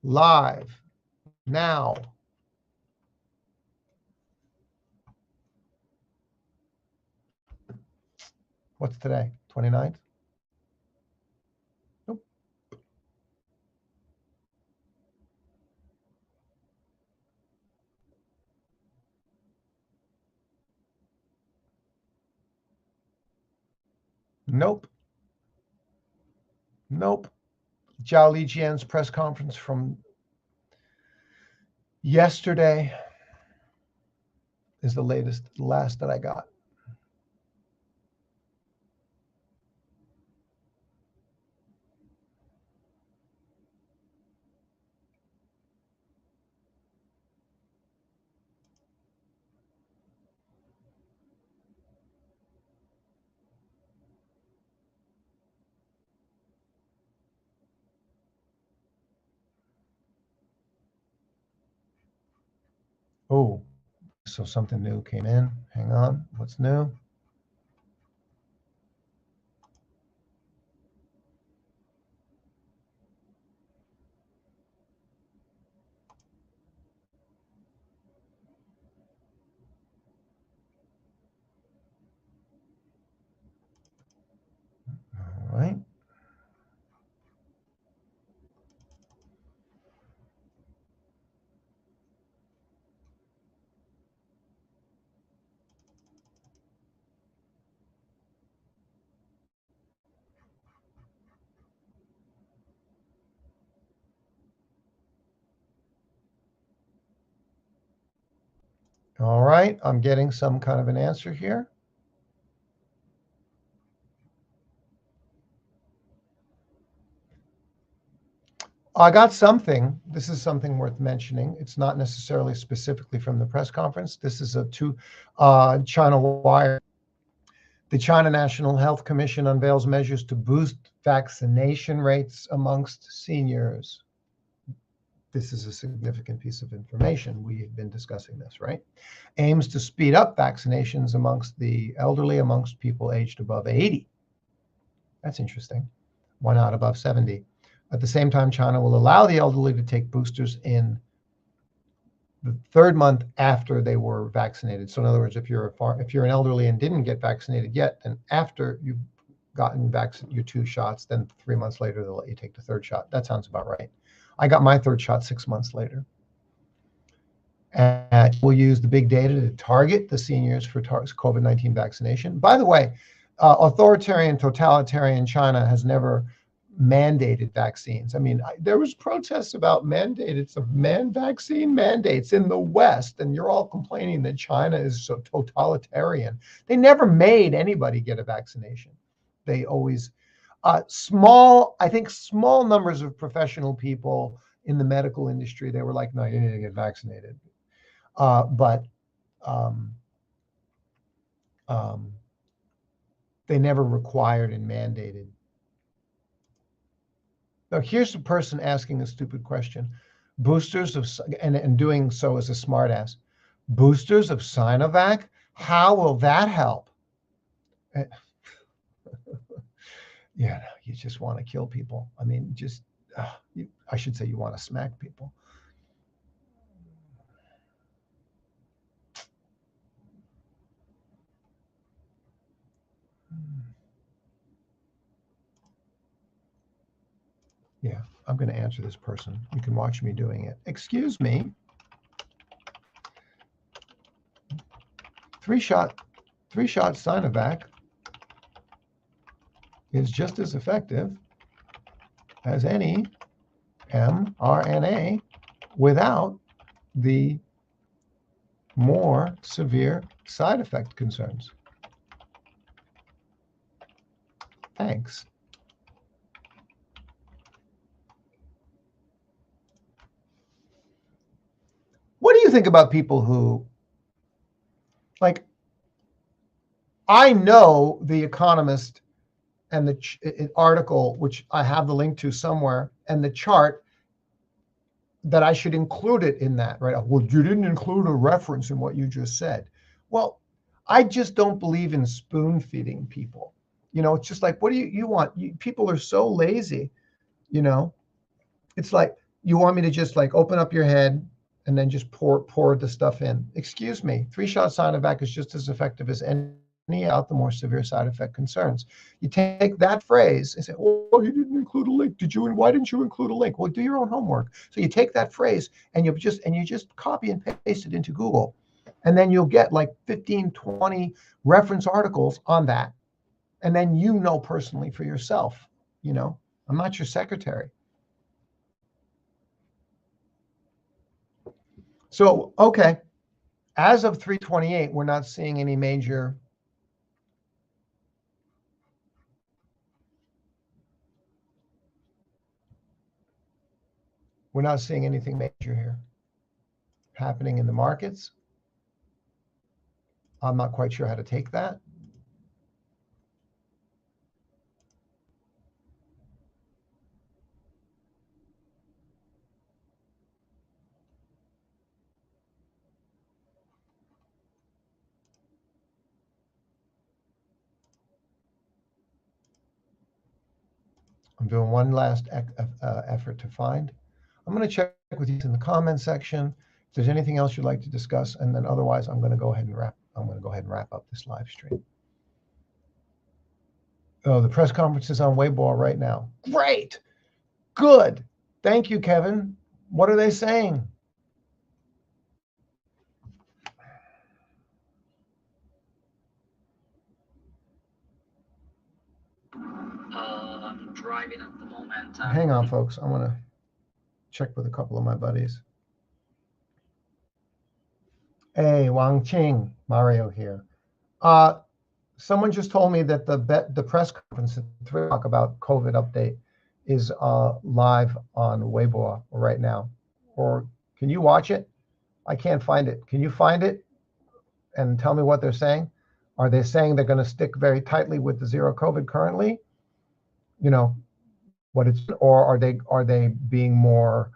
live now. What's today? 29th? Nope. Nope. Nope. Zhao Lijian's press conference from yesterday is the last that I got. Oh, so something new came in. Hang on. What's new? All right. All right, I'm getting some kind of an answer here. I got something. This is something worth mentioning. It's not necessarily specifically from the press conference. This is China Wire. The China National Health Commission unveils measures to boost vaccination rates amongst seniors. This is a significant piece of information. We have been discussing this, right? Aims to speed up vaccinations amongst the elderly, amongst people aged above 80. That's interesting. Why not above 70? At the same time, China will allow the elderly to take boosters in the third month after they were vaccinated. So in other words, if you're an elderly and didn't get vaccinated yet, then after you've gotten your 2 shots, then 3 months later, they'll let you take the third shot. That sounds about right. I got my third shot 6 months later. And we'll use the big data to target the seniors for COVID-19 vaccination. By the way, authoritarian, totalitarian China has never mandated vaccines. I mean, there was protests about vaccine mandates in the West, and you're all complaining that China is so totalitarian. They never made anybody get a vaccination. They always, small numbers of professional people in the medical industry, they were like, no, you need to get vaccinated. But they never required and mandated. Now, here's a person asking a stupid question. Boosters of, and doing so as a smartass. Boosters of Sinovac? How will that help? Yeah, you just want to kill people. I mean, I should say you want to smack people. Yeah, I'm going to answer this person. You can watch me doing it. Excuse me. Three-shot Sinovac is just as effective as any mRNA without the more severe side effect concerns. Thanks. What do you think about people who, like, I know The Economist and the article, which I have the link to somewhere, and the chart, that I should include it in that, right? Well, you didn't include a reference in what you just said. Well, I just don't believe in spoon feeding people. It's just like, what do you want? People are so lazy, you know? It's like, you want me to just like open up your head and then just pour the stuff in. Excuse me, 3-shot Sinovac is just as effective as any out the more severe side effect concerns. You take that phrase and say, oh, you didn't include a link. Why didn't you include a link? Well, do your own homework. So you take that phrase and you just copy and paste it into Google. And then you'll get like 15, 20 reference articles on that. And then personally for yourself, I'm not your secretary. So, okay, as of 3/28, we're not seeing any major anything major here happening in the markets. I'm not quite sure how to take that. I'm doing one last effort to find. I'm going to check with you in the comment section if there's anything else you'd like to discuss, and then otherwise I'm going to go ahead and wrap up this live stream. Oh, the press conference is on Weibo right now. Great. Good. Thank you, Kevin. What are they saying? I'm driving at the moment. Hang on, folks. I want to check with a couple of my buddies. Hey, Wang Qing, Mario here. Someone just told me that the press conference at 3 o'clock about COVID update is live on Weibo right now. Or can you watch it? I can't find it. Can you find it and tell me what they're saying? Are they saying they're going to stick very tightly with the zero COVID currently? Or are they being more,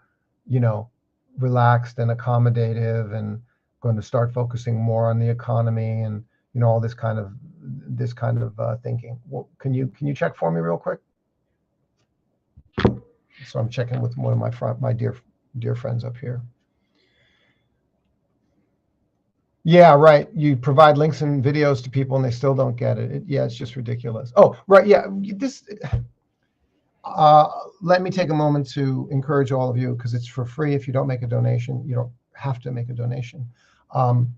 relaxed and accommodative and going to start focusing more on the economy and all this kind of thinking? Well, can you check for me real quick? So I'm checking with one of my dear friends up here. Yeah, right. You provide links and videos to people and they still don't get it. Yeah, it's just ridiculous. Oh, right. Yeah, let me take a moment to encourage all of you, because it's for free. If you don't make a donation, you don't have to make a donation. I'm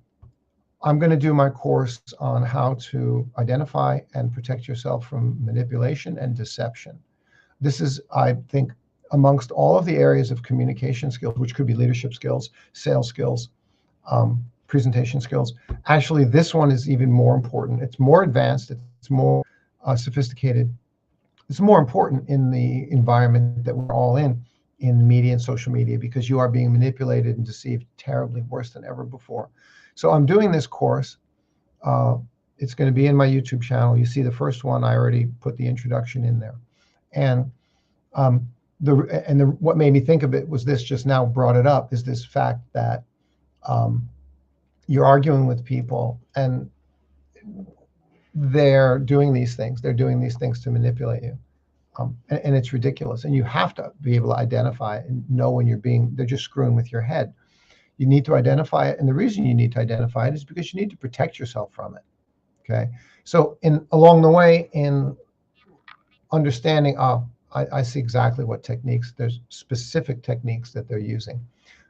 going to do my course on how to identify and protect yourself from manipulation and deception. This is, I think, amongst all of the areas of communication skills, which could be leadership skills, sales skills, presentation skills. Actually, this one is even more important. It's more advanced. It's more sophisticated. It's more important in the environment that we're all in media and social media, because you are being manipulated and deceived terribly, worse than ever before. So I'm doing this course. It's going to be in my YouTube channel. You see the first one, I already put the introduction in there. And what made me think of it was this, just now brought it up, is this fact that you're arguing with people and they're doing these things. They're doing these things to manipulate you. And it's ridiculous. And you have to be able to identify and know when they're just screwing with your head. You need to identify it. And the reason you need to identify it is because you need to protect yourself from it. Okay. So along the way, in understanding, I see exactly what techniques, there's specific techniques that they're using.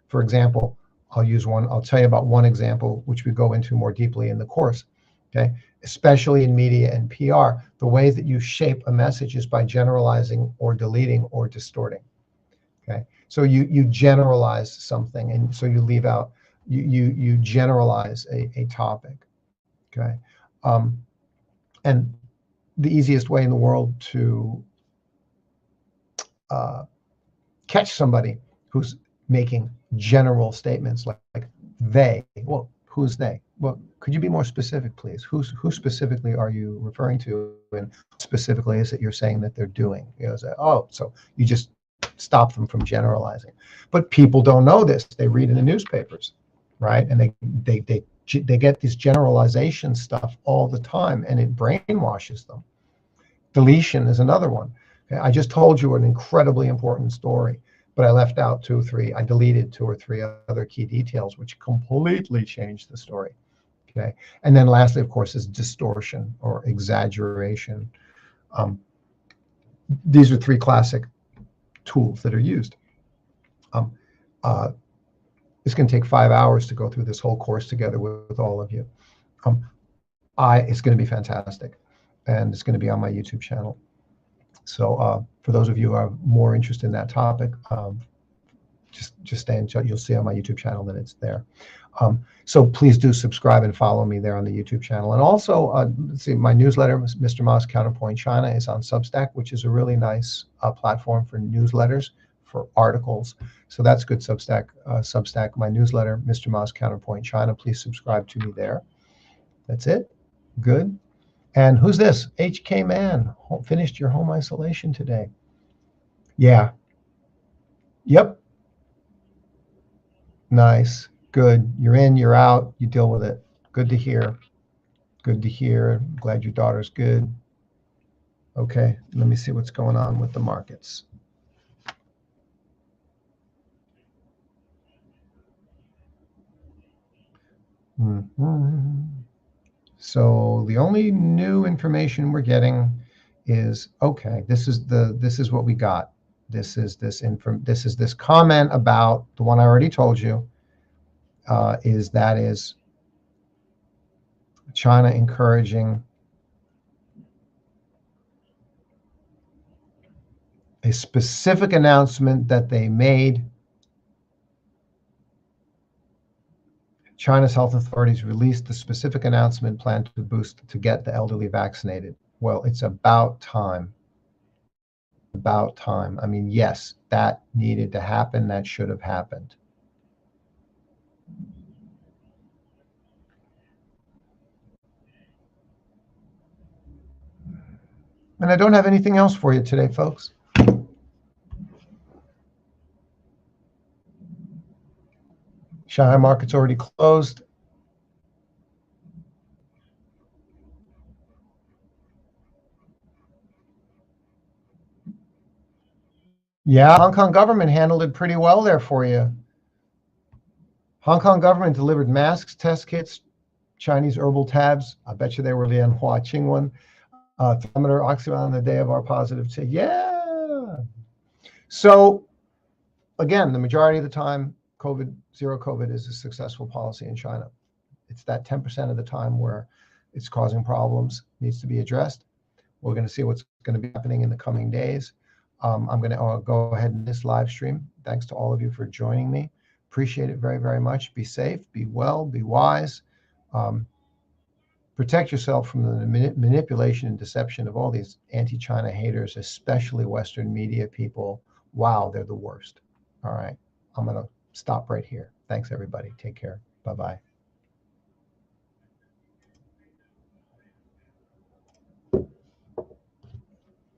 For example, I'll tell you about one example, which we go into more deeply in the course, okay? Especially in media and PR, the way that you shape a message is by generalizing or deleting or distorting, okay? So you generalize something, and so you leave out, you generalize a topic, okay? And the easiest way in the world to catch somebody who's making general statements like they. Well, who's they? Well, could you be more specific, please? Who specifically are you referring to, and specifically is it you're saying that they're doing? So you just stop them from generalizing. But people don't know this. They read in the newspapers, right? And they get this generalization stuff all the time, and it brainwashes them. Deletion is another one. Okay, I just told you an incredibly important story, but I left out I deleted 2 or 3 other key details, which completely changed the story. Okay, and then lastly, of course, is distortion or exaggeration. These are 3 classic tools that are used. It's going to take 5 hours to go through this whole course together with all of you. It's going to be fantastic, and it's going to be on my YouTube channel. So for those of you who are more interested in that topic, just stay in touch. You'll see on my YouTube channel that it's there. So please do subscribe and follow me there on the YouTube channel. And also, let's see, my newsletter, Mr. Ma's Counterpoint China, is on Substack, which is a really nice platform for newsletters, for articles. So that's good. Substack, my newsletter, Mr. Ma's Counterpoint China. Please subscribe to me there. That's it. Good. And who's this? HK Man. Finished your home isolation today. Yeah. Yep. Nice. Good. You're in, you're out, you deal with it. Good to hear. Good to hear. Glad your daughter's good. Okay, let me see what's going on with the markets. So the only new information we're getting is, okay, this is what we got. This is this comment about the one I already told you. Is China encouraging a specific announcement that they made. China's health authorities released the specific announcement planned to get the elderly vaccinated. Well, it's about time. About time. I mean, yes, that needed to happen. That should have happened. And I don't have anything else for you today, folks. Shanghai market's already closed. Yeah, Hong Kong government handled it pretty well there for you. Hong Kong government delivered masks, test kits, Chinese herbal tabs. I bet you they were Lianhua Qingwen. Thermometer, oxygen on the day of our positive test. Yeah. So again, the majority of the time, zero COVID is a successful policy in China. It's that 10% of the time where it's causing problems, needs to be addressed. We're going to see what's going to be happening in the coming days. I'm going to go ahead and this live stream. Thanks to all of you for joining me. Appreciate it very, very much. Be safe, be well, be wise. Protect yourself from the manipulation and deception of all these anti-China haters, especially Western media people. Wow, they're the worst. All right, I'm going to stop right here. Thanks, everybody. Take care. Bye-bye.